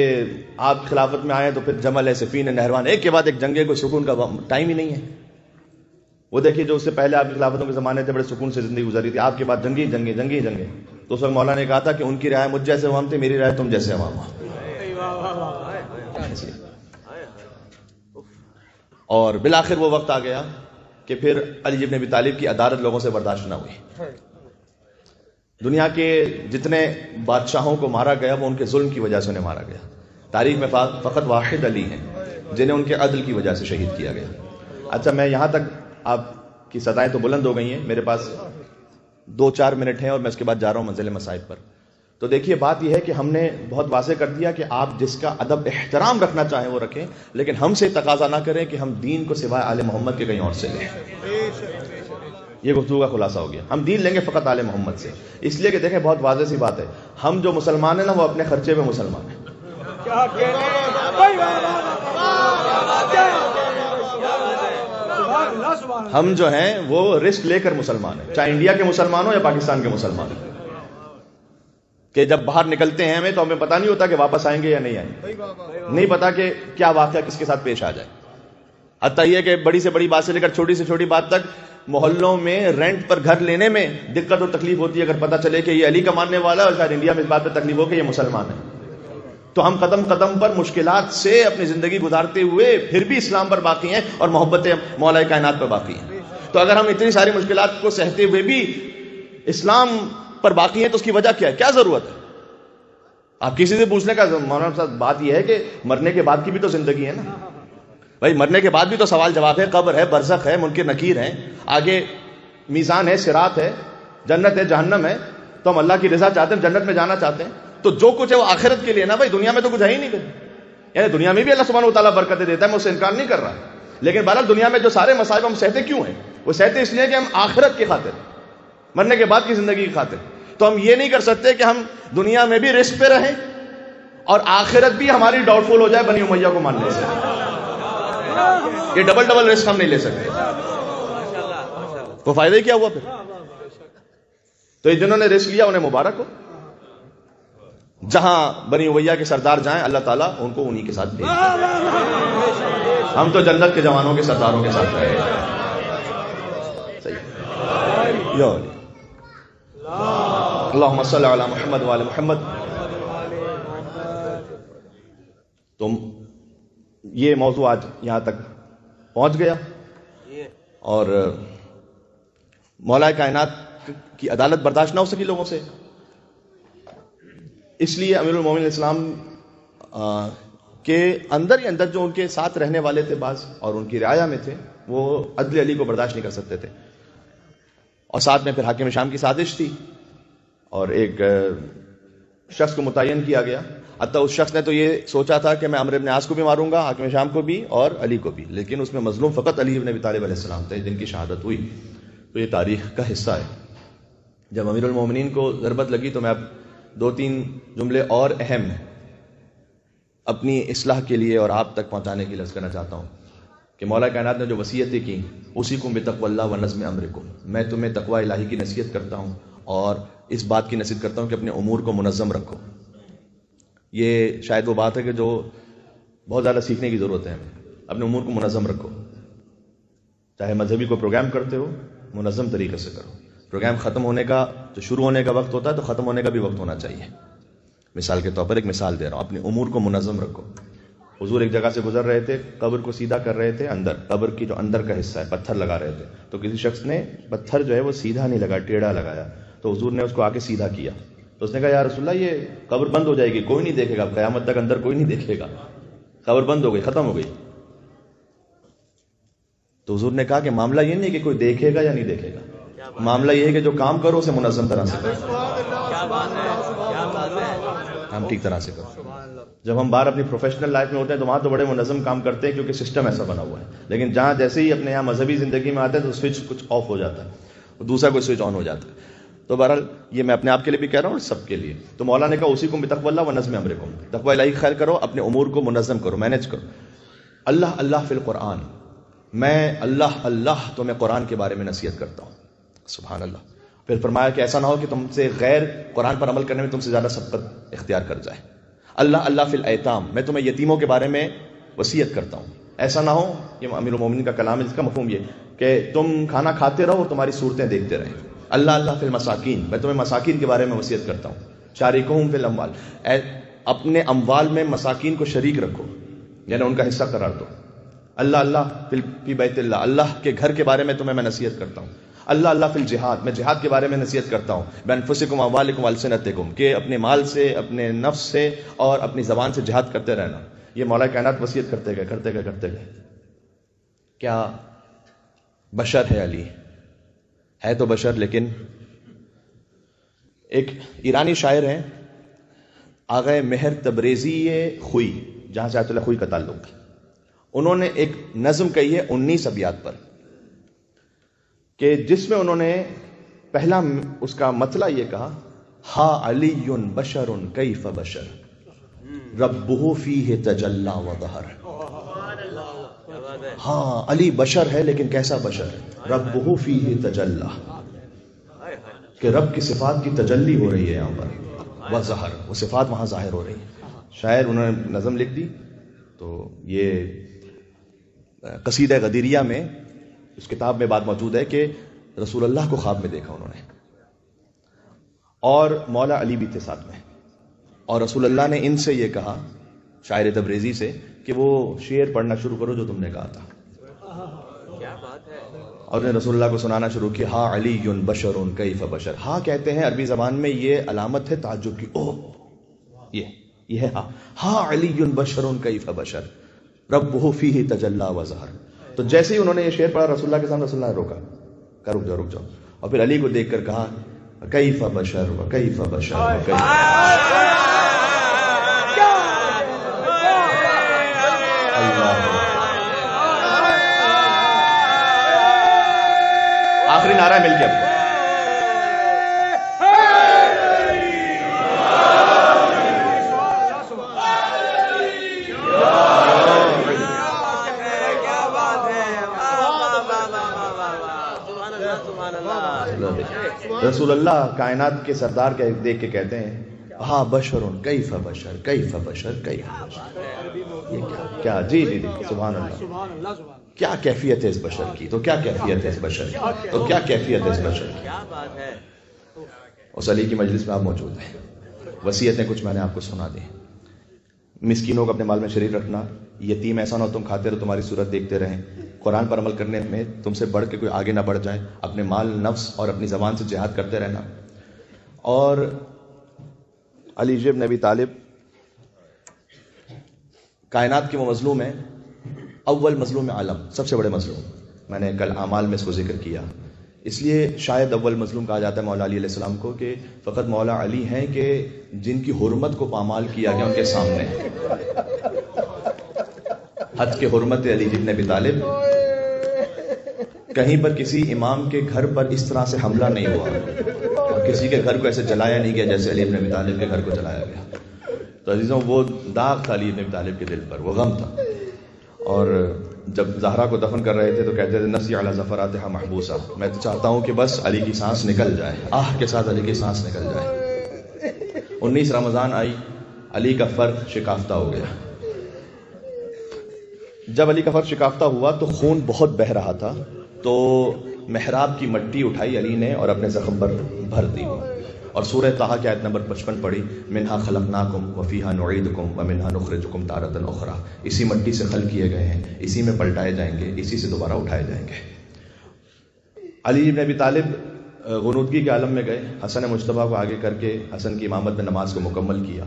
آپ خلافت میں آئے تو پھر جمل ہے، سفین ہے، نہروان، ایک کے بعد ایک جنگیں، کوئی سکون کا ٹائم ہی نہیں ہے. وہ دیکھیے جو اس سے پہلے آپ کی خلافتوں کے زمانے تھے بڑے سکون سے زندگی گزاری تھی، آپ کے بعد جنگیں جنگیں جنگیں جنگیں. تو اس وقت مولا نے کہا تھا کہ ان کی رائے مجھ جیسے عوام تھے، میری رائے تم جیسے عوام ہو. اور بالآخر وہ وقت آ گیا کہ پھر علی بن ابی طالب کی عدالت لوگوں سے برداشت نہ ہوئی. دنیا کے جتنے بادشاہوں کو مارا گیا وہ ان کے ظلم کی وجہ سے انہیں مارا گیا. تاریخ میں فقط واحد علی ہیں جنہیں ان کے عدل کی وجہ سے شہید کیا گیا. اچھا، میں یہاں تک، آپ کی صدائیں تو بلند ہو گئی ہیں، میرے پاس 2-4 منٹ ہیں اور میں اس کے بعد جا رہا ہوں منزل مصائب پر. تو دیکھیے بات یہ ہے کہ ہم نے بہت واضح کر دیا کہ آپ جس کا ادب احترام رکھنا چاہیں وہ رکھیں، لیکن ہم سے تقاضا نہ کریں کہ ہم دین کو سوائے آل محمد کے کہیں اور سے لیں. یہ گفتگو کا خلاصہ ہو گیا. ہم دین لیں گے فقط آل محمد سے، اس لیے کہ دیکھیں بہت واضح سی بات ہے، ہم جو مسلمان ہیں نا وہ اپنے خرچے پہ مسلمان ہیں. ہم جو ہیں وہ رسک لے کر مسلمان ہیں، چاہے انڈیا کے مسلمان ہوں یا پاکستان کے مسلمان ہیں، کہ جب باہر نکلتے ہیں ہمیں تو ہمیں پتہ نہیں ہوتا کہ واپس آئیں گے یا نہیں آئیں گے، نہیں پتا کہ کیا واقعہ کس کے ساتھ پیش آ جائے. حتیٰ یہ کہ بڑی سے بڑی بات سے لے کر چھوٹی سے چھوٹی بات تک، محلوں میں رینٹ پر گھر لینے میں دقت اور تکلیف ہوتی ہے اگر پتہ چلے کہ یہ علی کا ماننے والا ہے اور شاید انڈیا میں اس بات پہ تکلیف ہو کہ یہ مسلمان ہے. تو ہم قدم قدم پر مشکلات سے اپنی زندگی گزارتے ہوئے پھر بھی اسلام پر باقی ہیں اور محبت مولا کائنات پر باقی ہیں. تو اگر ہم اتنی ساری مشکلات کو سہتے ہوئے بھی اسلام پر باقی ہیں تو اس کی وجہ کیا ہے، کیا ضرورت ہے؟ آپ کسی سے پوچھنے کا مولانا صاحب بات یہ ہے کہ مرنے کے بعد کی بھی تو زندگی ہے نا بھائی، مرنے کے بعد بھی تو سوال جواب ہے، قبر ہے، برزخ ہے، منکر نکیر ہیں، آگے میزان ہے، صراط ہے، جنت ہے، جہنم ہے. تو ہم اللہ کی رضا چاہتے ہیں، جنت میں جانا چاہتے ہیں، تو جو کچھ ہے وہ آخرت کے لیے نا بھائی، دنیا میں تو کچھ ہے ہی نہیں. یعنی دنیا میں بھی اللہ سبحانہ و تعالیٰ برکتیں دیتا ہے، میں اس سے انکار نہیں کر رہا، لیکن بہرحال دنیا میں جو سارے مصائب ہم سہتے کیوں ہیں؟ وہ سہتے اس لیے کہ ہم آخرت کی خاطر، مرنے کے بعد کی زندگی کی خاطر. تو ہم یہ نہیں کر سکتے کہ ہم دنیا میں بھی رسک پہ رہیں اور آخرت بھی ہماری ڈاؤٹ فل ہو جائے بنی امیہ کو ماننے سے. یہ ڈبل رسک ہم نہیں لے سکتے. وہ فائدہ ہی کیا ہوا پھر؟ تو جنہوں نے رسک لیا انہیں مبارک ہو. جہاں بنی امیہ کے سردار جائیں اللہ تعالیٰ ان کو انہی کے ساتھ بھیج دے. ہم تو جنت کے جوانوں کے سرداروں کے ساتھ رہے. صحیح. اللہم صلی علی محمد وعلی محمد. تو یہ موضوع آج یہاں تک پہنچ گیا اور مولا کائنات کی عدالت برداشت نہ ہو سکی لوگوں سے، اس لیے امیر المومنین اسلام کے اندر ہی اندر جو ان کے ساتھ رہنے والے تھے بعض اور ان کی رعایا میں تھے، وہ عدل علی کو برداشت نہیں کر سکتے تھے. اور ساتھ میں پھر حاکم شام کی سازش تھی اور ایک شخص کو متعین کیا گیا. حتیٰ اس شخص نے تو یہ سوچا تھا کہ میں عمرو بن عاص کو بھی ماروں گا، حاکم شام کو بھی اور علی کو بھی، لیکن اس میں مظلوم فقط علی بن ابی طالب علیہ السلام تھے جن کی شہادت ہوئی. تو یہ تاریخ کا حصہ ہے. جب امیر المومنین کو ضربت لگی تو میں اب 2-3 جملے اور اہم ہیں اپنی اصلاح کے لیے اور آپ تک پہنچانے کے لیے عرض کرنا چاہتا ہوں کہ مولا کائنات نے جو وصیتیں کی، اُوصِیکُم بِتَقْوَى اللَّهِ وَنَظْمِ أَمْرِکُم، میں تمہیں تقوی الہی کی نصیحت کرتا ہوں اور اس بات کی نصیحت کرتا ہوں کہ اپنے امور کو منظم رکھو. یہ شاید وہ بات ہے کہ جو بہت زیادہ سیکھنے کی ضرورت ہے. اپنے امور کو منظم رکھو. چاہے مذہبی کوئی پروگرام کرتے ہو منظم طریقے سے کرو. پروگرام ختم ہونے کا جو شروع ہونے کا وقت ہوتا ہے تو ختم ہونے کا بھی وقت ہونا چاہیے. مثال کے طور پر ایک مثال دے رہا ہوں، اپنے امور کو منظم رکھو. حضور ایک جگہ سے گزر رہے تھے، قبر کو سیدھا کر رہے تھے، اندر قبر کی جو اندر کا حصہ ہے پتھر لگا رہے تھے، تو کسی شخص نے پتھر جو ہے وہ سیدھا نہیں لگا، ٹیڑھا لگایا. تو حضور نے اس کو آ کے سیدھا کیا. تو اس نے کہا یا رسول اللہ یہ قبر بند ہو جائے گی، کوئی نہیں دیکھے گا، قیامت تک اندر کوئی نہیں دیکھے گا، قبر بند ہو گئی، ختم ہو گئی. تو حضور نے کہا کہ معاملہ یہ نہیں کہ کوئی دیکھے گا یا نہیں دیکھے گا، معاملہ یہ ہے کہ جو کام کرو اسے منظم طرح سے کرو، ہم ٹھیک طرح سے کرو. جب ہم باہر اپنی پروفیشنل لائف میں ہوتے ہیں تو وہاں تو بڑے منظم کام کرتے ہیں کیونکہ سسٹم ایسا بنا ہوا ہے، لیکن جہاں جیسے ہی اپنے یہاں مذہبی زندگی میں آتے ہیں تو سوئچ کچھ آف ہو جاتا ہے، دوسرا کوئی سوئچ آن ہو جاتا ہے. تو بہرحال یہ میں اپنے آپ کے لیے بھی کہہ رہا ہوں اور سب کے لیے. تو مولا نے کہا اُوصِیکُم بِتَقْوَى اللَّهِ وَنَظْمِ أَمْرِکُم، تقوی الہی خیر کرو، اپنے امور کو منظم کرو، مینج کرو. اللہ اللہ فی القرآن، میں اللہ اللہ تمہیں قرآن کے بارے میں نصیحت کرتا ہوں. سبحان اللہ. پھر فرمایا کہ ایسا نہ ہو کہ تم سے غیر قرآن پر عمل کرنے میں تم سے زیادہ سبقت اختیار کر جائے. اللہ اللہ فی الایتام، میں تمہیں یتیموں کے بارے میں وصیت کرتا ہوں. ایسا نہ ہو، یہ امیر المومنین کا کلام ہے، اس کا مفہوم یہ کہ تم کھانا کھاتے رہو اور تمہاری صورتیں دیکھتے رہیں. اللہ اللہ فی المساکین، میں تمہیں مساکین کے بارے میں وصیت کرتا ہوں. شارکہم فی الاموال، اپنے اموال میں مساکین کو شریک رکھو، یعنی ان کا حصہ قرار دو. اللہ اللہ فی بیت اللہ، اللہ کے گھر کے بارے میں تمہیں میں نصیحت کرتا ہوں. اللہ اللہ فی الجہاد، میں جہاد کے بارے میں نصیحت کرتا ہوں. بانفسکم اموالکم والسنتکم، کہ اپنے مال سے، اپنے نفس سے اور اپنی زبان سے جہاد کرتے رہنا. یہ مولا کائنات وصیت کرتے گئے. کیا بشر ہے علی؟ ہے تو بشر، لیکن ایک ایرانی شاعر ہیں آغا مہر تبریزی خوئی، جہاں سے آیت اللہ خوئی کا تعلق، انہوں نے ایک نظم کہی ہے 19 ابیات پر، کہ جس میں انہوں نے پہلا اس کا مطلع یہ کہا، ہا علی بشر کیف بشر ربہ فیہ تجلی و ظہر. ہاں علی بشر ہے، لیکن کیسا بشر؟ ربہ فیہ تجلی، کہ رب کی صفات کی تجلی ہو رہی ہے یہاں پر، و ظہر، وہ صفات وہاں ظاہر ہو رہی ہیں. شاعر انہوں نے نظم لکھ دی. تو یہ قصیدہ غدیریہ میں اس کتاب میں بات موجود ہے کہ رسول اللہ کو خواب میں دیکھا انہوں نے، اور مولا علی بھی تھے ساتھ میں، اور رسول اللہ نے ان سے یہ کہا، شاعر تبریزی سے، کہ وہ شعر پڑھنا شروع کرو جو تم نے کہا تھا. کیا بات ہے. اور نے رسول اللہ کو سنانا شروع کیا، ہا علی بشر کیف بشر. ہاں کہتے ہیں عربی زبان میں یہ علامت ہے تعجب کی، اوہ یہ ہے ہا علی بشر کیف بشر ربہ فیہ تجلی و ظہر. تو جیسے ہی انہوں نے یہ شعر پڑھا رسول اللہ کے سامنے، رسول اللہ نے روکا کہ رک جاؤ، اور پھر علی کو دیکھ کر کہا کیف بشر و کیف بشر و کیف. آخری نعرہ مل کے اب رسول اللہ کائنات کے سردار کے دیکھ کے کہتے ہیں ہاں بشر کیف بشر کیف بشر کیف بشر. کیا جی سبحان اللہ. کیا کیفیت ہے اس بشر کی، تو کیا کیفیت ہے اس بشر کی، تو کیا کیفیت ہے اس بشر کی. کیا بات ہے. اس علی کی مجلس میں آپ موجود ہیں. وصیتیں کچھ میں نے آپ کو سنا دی. مسکینوں کو اپنے مال میں شریک رکھنا، یتیم ایسا نہ ہو تم کھاتے رہو تمہاری صورت دیکھتے رہیں، قرآن پر عمل کرنے میں تم سے بڑھ کے کوئی آگے نہ بڑھ جائے، اپنے مال، نفس اور اپنی زبان سے جہاد کرتے رہنا. اور علی بن ابی طالب کائنات کے وہ مظلوم ہیں، اول مظلوم عالم، سب سے بڑے مظلوم. میں نے کل اعمال میں اس کو ذکر کیا، اس لیے شاید اول مظلوم کہا جاتا ہے مولا علی علیہ السلام کو، کہ فقط مولا علی ہیں کہ جن کی حرمت کو پامال کیا گیا ان کے سامنے. حد کے حرمت علی بن ابی طالب، کہیں پر کسی امام کے گھر پر اس طرح سے حملہ نہیں ہوا، اور کسی کے گھر کو ایسے جلایا نہیں گیا جیسے علی بن ابی طالب کے گھر کو جلایا گیا. تو عزیزوں وہ داغ تھا علی بن ابی طالب کے دل پر، وہ غم تھا. اور جب زہرا کو دفن کر رہے تھے تو کہتے تھے نسی علی ظفراتها محبوسہ، میں تو چاہتا ہوں کہ بس علی کی سانس نکل جائے، آہ کے ساتھ علی کی سانس نکل جائے. 19 رمضان آئی، علی کا فرق شکافتہ ہو گیا. جب علی کا فرق شکافتہ ہوا تو خون بہت بہہ رہا تھا، تو محراب کی مٹی اٹھائی علی نے اور اپنے زخم پر بھر دی، اور سورہ طٰہٰ کی آیت نمبر 55 پڑھی، منہا خلقناکم وفیہا نعیدکم ومنہا نخرجکم تارۃ اخری. اسی مٹی سے خلق کیے گئے ہیں، اسی میں پلٹائے جائیں گے، اسی سے دوبارہ اٹھائے جائیں گے. علی بن ابی طالب غنودگی کے عالم میں گئے، حسن مجتبیٰ کو آگے کر کے حسن کی امامت میں نماز کو مکمل کیا،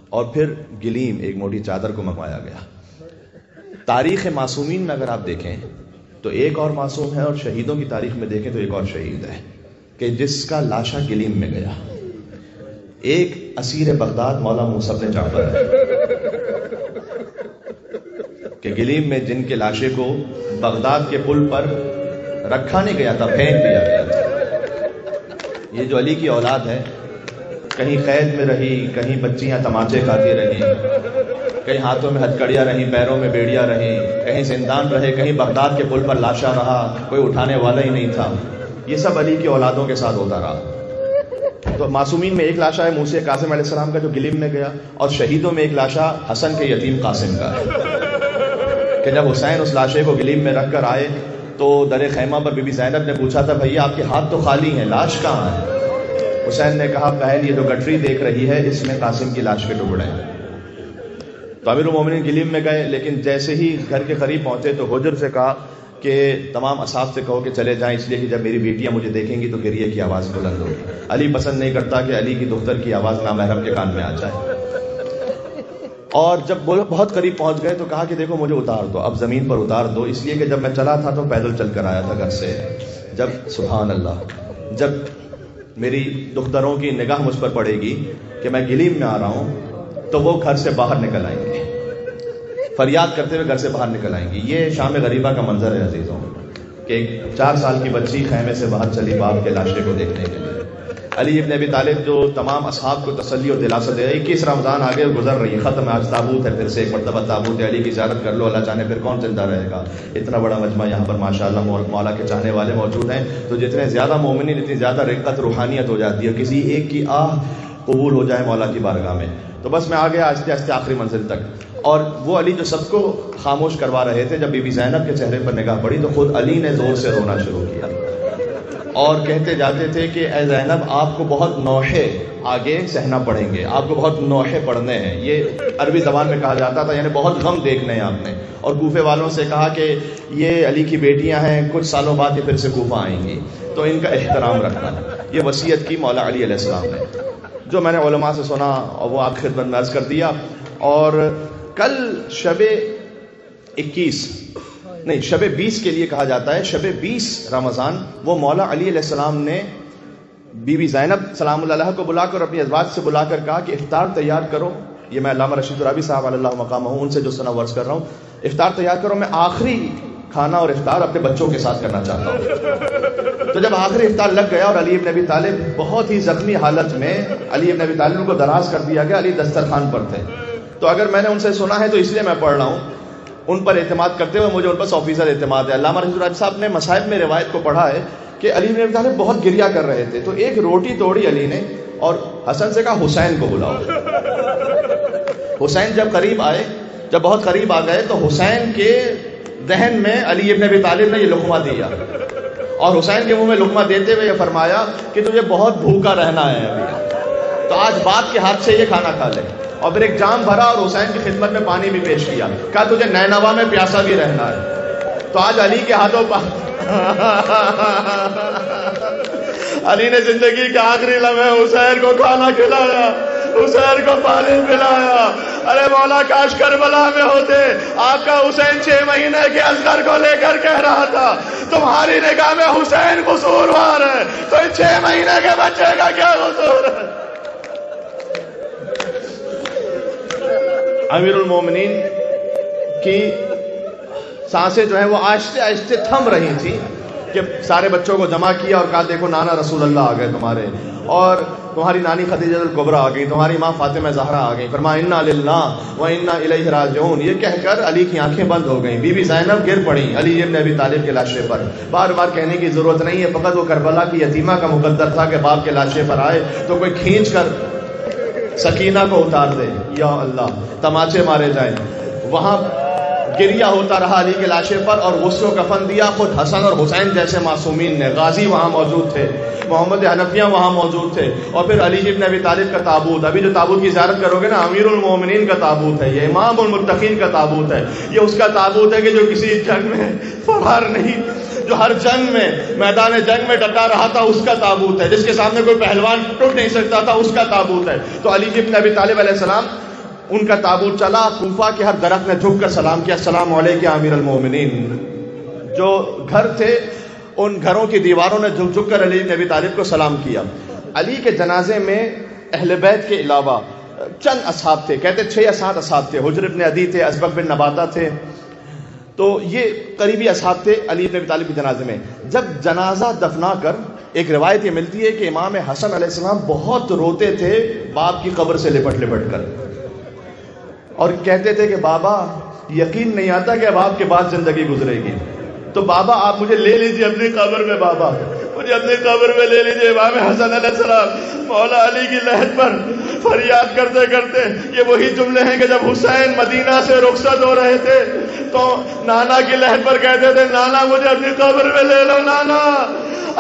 اور پھر گلیم، ایک موٹی چادر کو منگوایا گیا. تاریخ معصومین میں اگر آپ دیکھیں تو ایک اور معصوم ہے، اور شہیدوں کی تاریخ میں دیکھیں تو ایک اور شہید ہے کہ جس کا لاشا گلیم میں گیا. ایک اسیر بغداد مولا موسیٰ بن جعفر ہے کہ گلیم میں جن کے لاشے کو بغداد کے پل پر رکھا نہیں گیا تھا، پھینک دیا گیا تھا. یہ جو علی کی اولاد ہے، کہیں قید میں رہی، کہیں بچیاں تماچے کھاتی رہیں، کہیں ہاتھوں میں ہتھکڑیاں رہیں، پیروں میں بیڑیاں رہیں، کہیں زندان رہے، کہیں بغداد کے پل پر لاشا رہا، کوئی اٹھانے والا ہی نہیں تھا. یہ سب علی کی اولادوں کے ساتھ ہوتا رہا. تو معصومین میں ایک لاشا ہے موسی قاسم علیہ السلام کا جو گلیم میں گیا، اور شہیدوں میں ایک لاشا حسن کے یتیم قاسم کا ہے کہ جب حسین اس لاشے کو گلیم میں رکھ کر آئے تو در خیمہ پر بی بی زینب نے پوچھا تھا بھیا آپ کے ہاتھ تو خالی ہیں، لاش کہاں ہے؟ حسین نے کہا بہن یہ جو گٹری دیکھ رہی ہے اس میں قاسم کی لاش کے ٹکڑے ہیں. تو امیر المومنین گلیم میں گئے، لیکن جیسے ہی گھر کے قریب پہنچے تو حجر سے کہا کہ تمام اصحاب سے کہو کہ چلے جائیں، اس لیے کہ جب میری بیٹیاں مجھے دیکھیں گی تو گریے کی آواز بلند ہوگی. علی پسند نہیں کرتا کہ علی کی دختر کی آواز نامحرم کے کان میں آ جائے. اور جب بہت قریب پہنچ گئے تو کہا کہ دیکھو مجھے اتار دو، اب زمین پر اتار دو، اس لیے کہ جب میں چلا تھا تو پیدل چل کر آیا تھا گھر سے. جب سبحان اللہ جب میری دختروں کی نگاہ مجھ پر پڑے گی کہ میں گلیم میں آ رہا ہوں تو وہ گھر سے باہر نکل آئیں گے، فریاد کرتے ہوئے گھر سے باہر نکل آئیں گی. یہ شام غریبہ کا منظر ہے عزیزوں، کہ ایک 4 سال کی بچی خیمے سے باہر چلی باپ کے لاشے کو دیکھنے کے لیے. علی ابن ابی طالب جو تمام اصحاب کو تسلی اور دلاسا دے رہے. 21 رمضان آگے گزر رہی ہے، ختم ہے، آج تابوت ہے، پھر سے ایک مرتبہ تابوت ہے. علی کی زیارت کر لو، اللہ جانے پھر کون زندہ رہے گا. اتنا بڑا مجمع یہاں پر ماشاءاللہ مولا کے چاہنے والے موجود ہیں، تو جتنے زیادہ مومنین اتنی زیادہ رقت روحانیت ہو جاتی ہے، کسی ایک کی آہ قبول ہو جائے مولا کی بارگاہ میں. تو بس میں آگے آہستہ آہستہ آخری منزل تک. اور وہ علی جو سب کو خاموش کروا رہے تھے، جب بی بی زینب کے چہرے پر نگاہ پڑی تو خود علی نے زور سے رونا شروع کیا اور کہتے جاتے تھے کہ اے زینب آپ کو بہت نوحے آگے سہنا پڑیں گے، آپ کو بہت نوحے پڑھنے ہیں. یہ عربی زبان میں کہا جاتا تھا، یعنی بہت غم دیکھنے ہیں آپ نے. اور کوفے والوں سے کہا کہ یہ علی کی بیٹیاں ہیں، کچھ سالوں بعد یہ پھر سے کوفہ آئیں گی، تو ان کا احترام رکھنا. یہ وصیت کی مولا علی علیہ السلام نے، جو میں نے علماء سے سنا اور وہ آپ خدمت میں عرض کر دیا. اور کل شب 20 کے لیے کہا جاتا ہے، شب 20 رمضان وہ مولا علی علیہ السلام نے بی بی زینب سلام اللہ علیہ کو بلا کر اپنی ازواج سے بلا کر کہا کہ افطار تیار کرو. یہ میں علامہ رشید الرابی صاحب علیہ اللہ مقامہ ہوں، ان سے جو سنا ورث کر رہا ہوں. افطار تیار کرو، میں آخری کھانا اور افطار اپنے بچوں کے ساتھ کرنا چاہتا ہوں. تو جب آخری افطار لگ گیا اور علی ابن ابی طالب بہت ہی زخمی حالت میں، علی ابن ابی طالب کو دراز کر دیا گیا، علی دسترخوان پر تھے. تو اگر میں نے ان سے سنا ہے تو اس لیے میں پڑھ رہا ہوں، ان پر اعتماد کرتے ہوئے مجھے ان پر 100% اعتماد ہے. علامہ رشید الرابی صاحب نے مصائب میں روایت کو پڑھا ہے کہ علی بن ابی طالب بہت گریا کر رہے تھے، تو ایک روٹی توڑی علی نے اور حسن سے کہا حسین کو بلاؤ. حسین جب قریب آئے، جب بہت قریب آ گئے تو حسین کے ذہن میں علی ابن ابی طالب نے یہ لقمہ دیا اور حسین کے منہ میں لقمہ دیتے ہوئے یہ فرمایا کہ تجھے بہت بھوکا رہنا ہے ابھی، تو آج باپ کے ہاتھ سے یہ کھانا کھا لے. اور پھر ایک جام بھرا اور حسین کی خدمت میں پانی بھی پیش کیا، کہا تجھے نینوا میں پیاسا بھی رہنا ہے. تو آج علی کے ہاتھوں علی نے زندگی کے آخری لمحے حسین کو کھانا کھلایا، حسین کو پانی پلایا. ارے مولا کاش کربلا میں ہوتے. آپ کا حسین 6 مہینے کے اصغر کو لے کر کہہ رہا تھا تمہاری نگاہ میں حسین قصوروار ہے، تو ان 6 مہینے کے بچے کا کیا قصور ہے؟ امیر المومنین کی سانسیں جو ہیں وہ آہستہ آہستہ تھم رہی تھی کہ سارے بچوں کو جمع کیا اور کہا دیکھو نانا رسول اللہ آ گئے تمہارے، اور تمہاری نانی خدیجہ الکبریٰ آ گئی، تمہاری ماں فاطمہ زہرا آ گئی. فرمایا انا للہ و انا الیہ راجعون. یہ کہہ کر علی کی آنکھیں بند ہو گئیں. بی بی زینب گر پڑی علی ابن ابی طالب کے لاشے پر. بار بار کہنے کی ضرورت نہیں ہے، فقط وہ کربلا کی یتیمہ کا مقدر تھا کہ باپ کے لاشے پر آئے تو کوئی کھینچ کر سکینہ کو اتار دے. یا اللہ، تماچے مارے جائیں. وہاں گریہ ہوتا رہا علی کے لاشے پر اور غسل و کفن دیا خود حسن اور حسین جیسے معصومین نے. غازی وہاں موجود تھے، محمد حنفیہ وہاں موجود تھے، اور پھر علی ابن ابی طالب کا تابوت. ابھی جو تابوت کی زیارت کرو گے نا، امیر المومنین کا تابوت ہے، یہ امام المتقین کا تابوت ہے. یہ اس کا تابوت ہے کہ جو کسی جنگ میں فرار نہیں، جو ہر جنگ میں میدان جنگ میں ڈٹا رہا تھا، اس کا تابوت ہے. جس کے سامنے کوئی پہلوان ٹوٹ نہیں سکتا تھا، اس کا تابوت ہے. تو علی ابن ابی طالب علیہ السلام، ان کا تابوت چلا. کوفہ کے ہر درخت نے جھک کر سلام کیا، السلام علیکم امیر المومنین. جو گھر تھے ان گھروں کی دیواروں نے جھک جھک کر علی بن ابی طالب کو سلام کیا. علی کے جنازے میں اہل بیت کے علاوہ چند اصحاب تھے، کہتے 6 یا 7 اصحاب تھے. حجر بن عدی تھے، اسبق بن نباتہ تھے، تو یہ قریبی اصحاب تھے علی بن ابی طالب کے جنازے میں. جب جنازہ دفنا کر ایک روایت یہ ملتی ہے کہ امام حسن علیہ السلام بہت روتے تھے باپ کی قبر سے لپٹ لپٹ کر، اور کہتے تھے کہ بابا یقین نہیں آتا کہ اب آپ کے بعد زندگی گزرے گی. تو بابا آپ مجھے لے لیجیے اپنی قبر میں، بابا مجھے اپنی قبر میں لے لیجیے۔ امام حسن علیہ السلام مولا علی کی لحد پر فریاد کرتے کرتے، یہ وہی جملے ہیں کہ جب حسین مدینہ سے رخصت ہو رہے تھے تو نانا کی لحد پر کہتے تھے، نانا مجھے اپنی قبر میں لے لو، نانا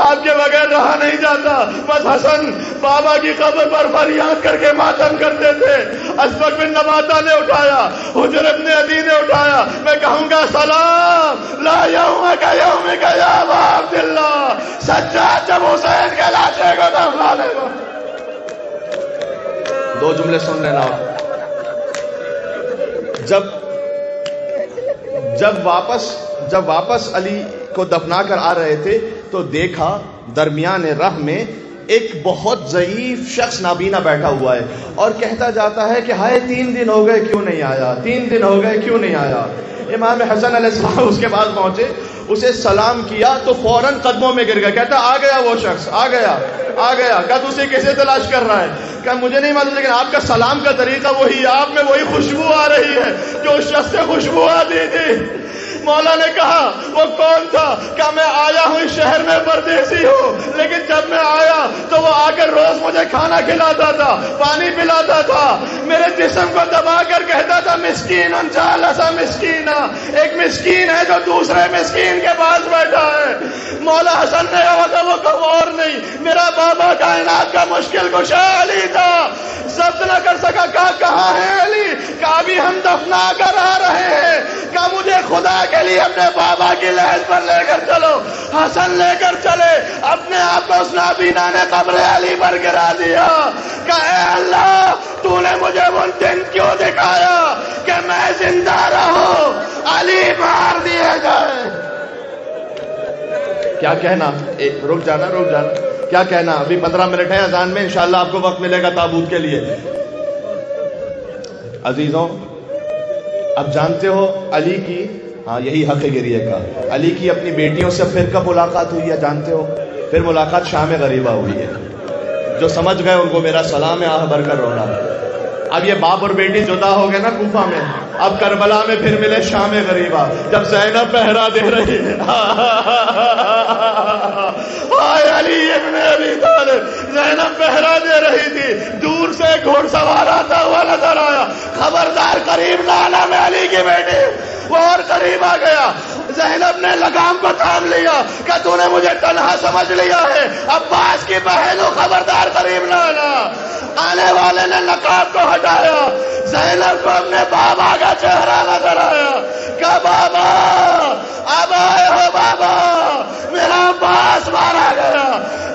آپ کے بغیر رہا نہیں جاتا۔ بس حسن بابا کی قبر پر فریاد کر کے ماتم کرتے تھے۔ اشفق بن نباتہ نے اٹھایا، حجر ابن عدی نے اٹھایا، میں کہوں گا سلام لا یومک یومک یا ابا عبداللہ، سجاد جب حسین کے لاشے کو دفنانے کو۔ دو جملے سن لینا۔ جب واپس علی کو دفنا کر آ رہے تھے تو دیکھا درمیان راہ میں ایک بہت ضعیف شخص نابینا بیٹھا ہوا ہے اور کہتا جاتا ہے کہ ہائے 3 دن ہو گئے کیوں نہیں آیا، 3 دن ہو گئے کیوں نہیں آیا۔ امام حسن علیہ السلام اس کے پاس پہنچے، اسے سلام کیا تو فوراً قدموں میں گر گیا، کہتا آ گیا وہ شخص، آ گیا۔ کہا تو اسے کیسے تلاش کر رہا ہے؟ کہا مجھے نہیں معلوم، لیکن آپ کا سلام کا طریقہ وہی ہے، آپ میں وہی خوشبو آ رہی ہے جو اس شخص سے خوشبو آتی تھی۔ مولا نے کہا وہ کون تھا؟ کہا میں آیا ہوں اس شہر میں پردیسی ہوں، لیکن جب میں آیا تو وہ آ کر روز مجھے کھانا کھلاتا تھا، پانی پلاتا تھا، میرے جسم کو دبا کر کہتا تھا مسکین انجالسا مسکینا، ایک مسکین ہے جو دوسرے مسکین کے پاس بیٹھا ہے۔ مولا حسن نے کہا وہ کوئی اور نہیں، میرا بابا کائنات کا مشکل کشا علی تھا۔ ضبط نہ کر سکا، کہاں ہے علی؟ کہا بھی ہم دفنا کر آ رہے ہیں۔ کہا مجھے خدا کے لیے اپنے بابا کی لحد پر لے کر چلو۔ حسن لے کر چلے، اپنے آپ کو اس نابینا نے قبر علی پر گرا دیا۔ کہا اے اللہ تو نے مجھے وہ دن کیوں دکھایا کہ میں زندہ رہوں، علی مار دیے جائے۔ کیا کہنا؟ رک جانا کیا کہنا؟ ابھی 15 منٹ ہے اذان میں، انشاءاللہ آپ کو وقت ملے گا تابوت کے لیے۔ عزیزوں اب جانتے ہو علی کی، ہاں یہی حق گریہ کا، علی کی اپنی بیٹیوں سے پھر کب ملاقات ہوئی ہے جانتے ہو؟ پھر ملاقات شام غریبہ ہوئی ہے۔ جو سمجھ گئے ان کو میرا سلام ہے، آہ بھر کر رونا۔ اب یہ باپ اور بیٹی جدا ہو گئے نا کوفہ میں، اب کربلا میں پھر ملے شام غریبہ، جب زینب پہرا دے رہی ہے، آئے علی ابن ابی طالب، زینب پہرا دے رہی تھی، دور سے گھوڑ سوار آتا ہوا نظر آیا، خبردار قریب نہ آنا میں علی کی بیٹی۔ وہ اور قریب آ گیا، زینب نے لگام کو تھام لیا کہ تو نے مجھے تنہا سمجھ لیا ہے، عباس کی بہن ہو، خبردار قریب نہ آنا۔ آنے والے نے نقاب کو ہٹایا، زینب کو اپنے بابا کا چہرہ نظر آیا کہ بابا اب آئے ہو بابا، میرا عباس مارا گیا،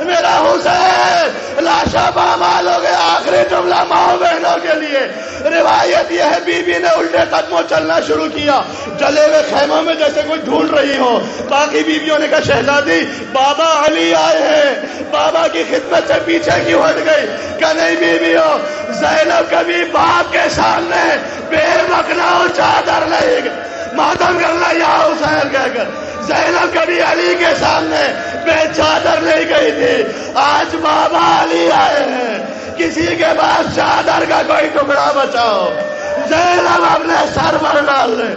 میرا حسین لاشا پامال ہو گیا۔ آخری جملہ ماں بہنوں کے لیے، روایت یہ ہے بی بی نے الٹے قدموں چلنا شروع کیا، جلے ہوئے خیموں میں جیسے کوئی ڈھونڈ رہی ہو۔ باقی بیویوں نے کہا شہزادی بابا علی آئے ہیں، بابا کی خدمت سے پیچھے کیوں ہٹ گئی؟ کہ نہیں بیویوں، زینب کبھی باپ کے سامنے پیر رکھنا اور چادر نہیں ماتم کرنا یا حسین کہہ کر، زینب کبھی علی کے سامنے بے چادر نہیں گئی تھی۔ آج بابا علی آئے ہیں، کسی کے پاس چادر کا کوئی ٹکڑا بچاؤ، زینب اپنے سر پر ڈال لے،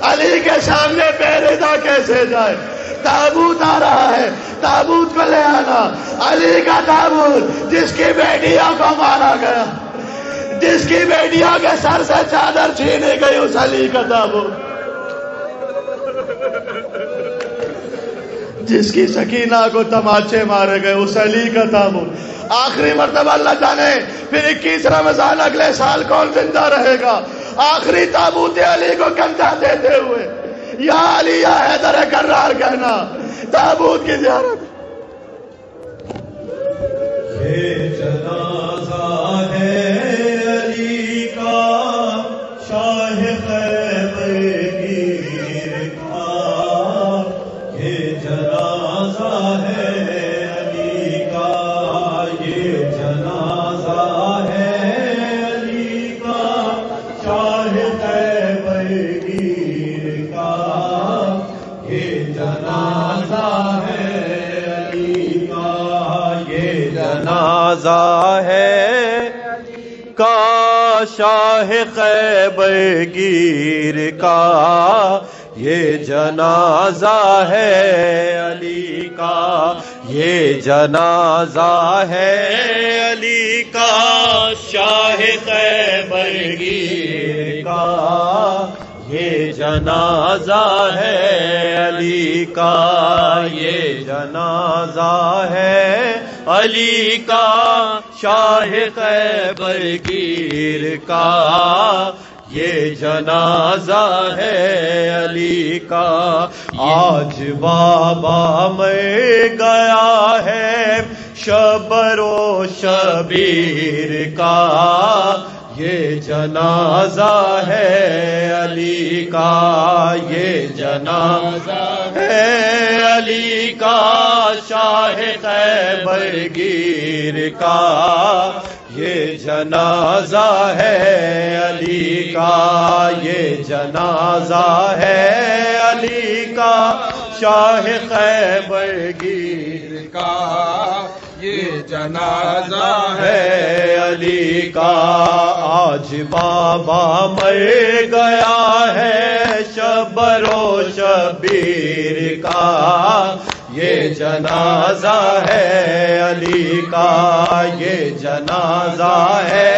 علی کے سامنے بے رضا کیسے جائے؟ تابوت آ رہا ہے، تابوت کو لے آنا، علی کا تابوت، جس کی بیٹیوں کو مارا گیا، جس کی بیٹیوں کے سر سے چادر چھینی گئی، اس علی کا تابوت، جس کی سکینہ کو تماچے مارے گئے، اس علی کا تابوت۔ آخری مرتبہ اللہ جانے پھر 21 رمضان اگلے سال کون زندہ رہے گا، آخری تابوت علی کو کندھا دیتے ہوئے یا علی یا حیدر کرار کہنا، تابوت کی زیارت۔ یہ جنازہ ہے علی کا، شاہ خیبر گیر کا، یہ جنازہ ہے علی کا، یہ جنازہ ہے علی کا، شاہ خیبر گیر کا، یہ جنازہ ہے علی کا، یہ جنازہ ہے کا، شاہ خیبر گیر کا، یہ جنازہ ہے علی کا، یہ جنازہ ہے علی کا، شاہ خیبر گیر کا، یہ جنازہ ہے علی کا، یہ جنازہ ہے علی کا، شاہ خیبر گیر کا، یہ جنازہ ہے علی کا۔ آج بابا مر گیا ہے شبر و شبیر کا، یہ جنازہ ہے علی کا، یہ جنازہ ہے علی کا، شاہ خیبر گیر کا، یہ جنازہ ہے علی کا، یہ جنازہ ہے علی کا، شاہ خیبر گیر کا، یہ جنازہ ہے علی کا۔ آج بابا مر گیا ہے شبر و شبیر کا، یہ جنازہ ہے علی کا، یہ جنازہ ہے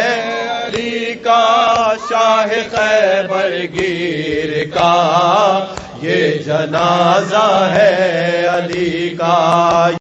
علی کا، شاہ خیبر گیر کا، یہ جنازہ ہے علی کا۔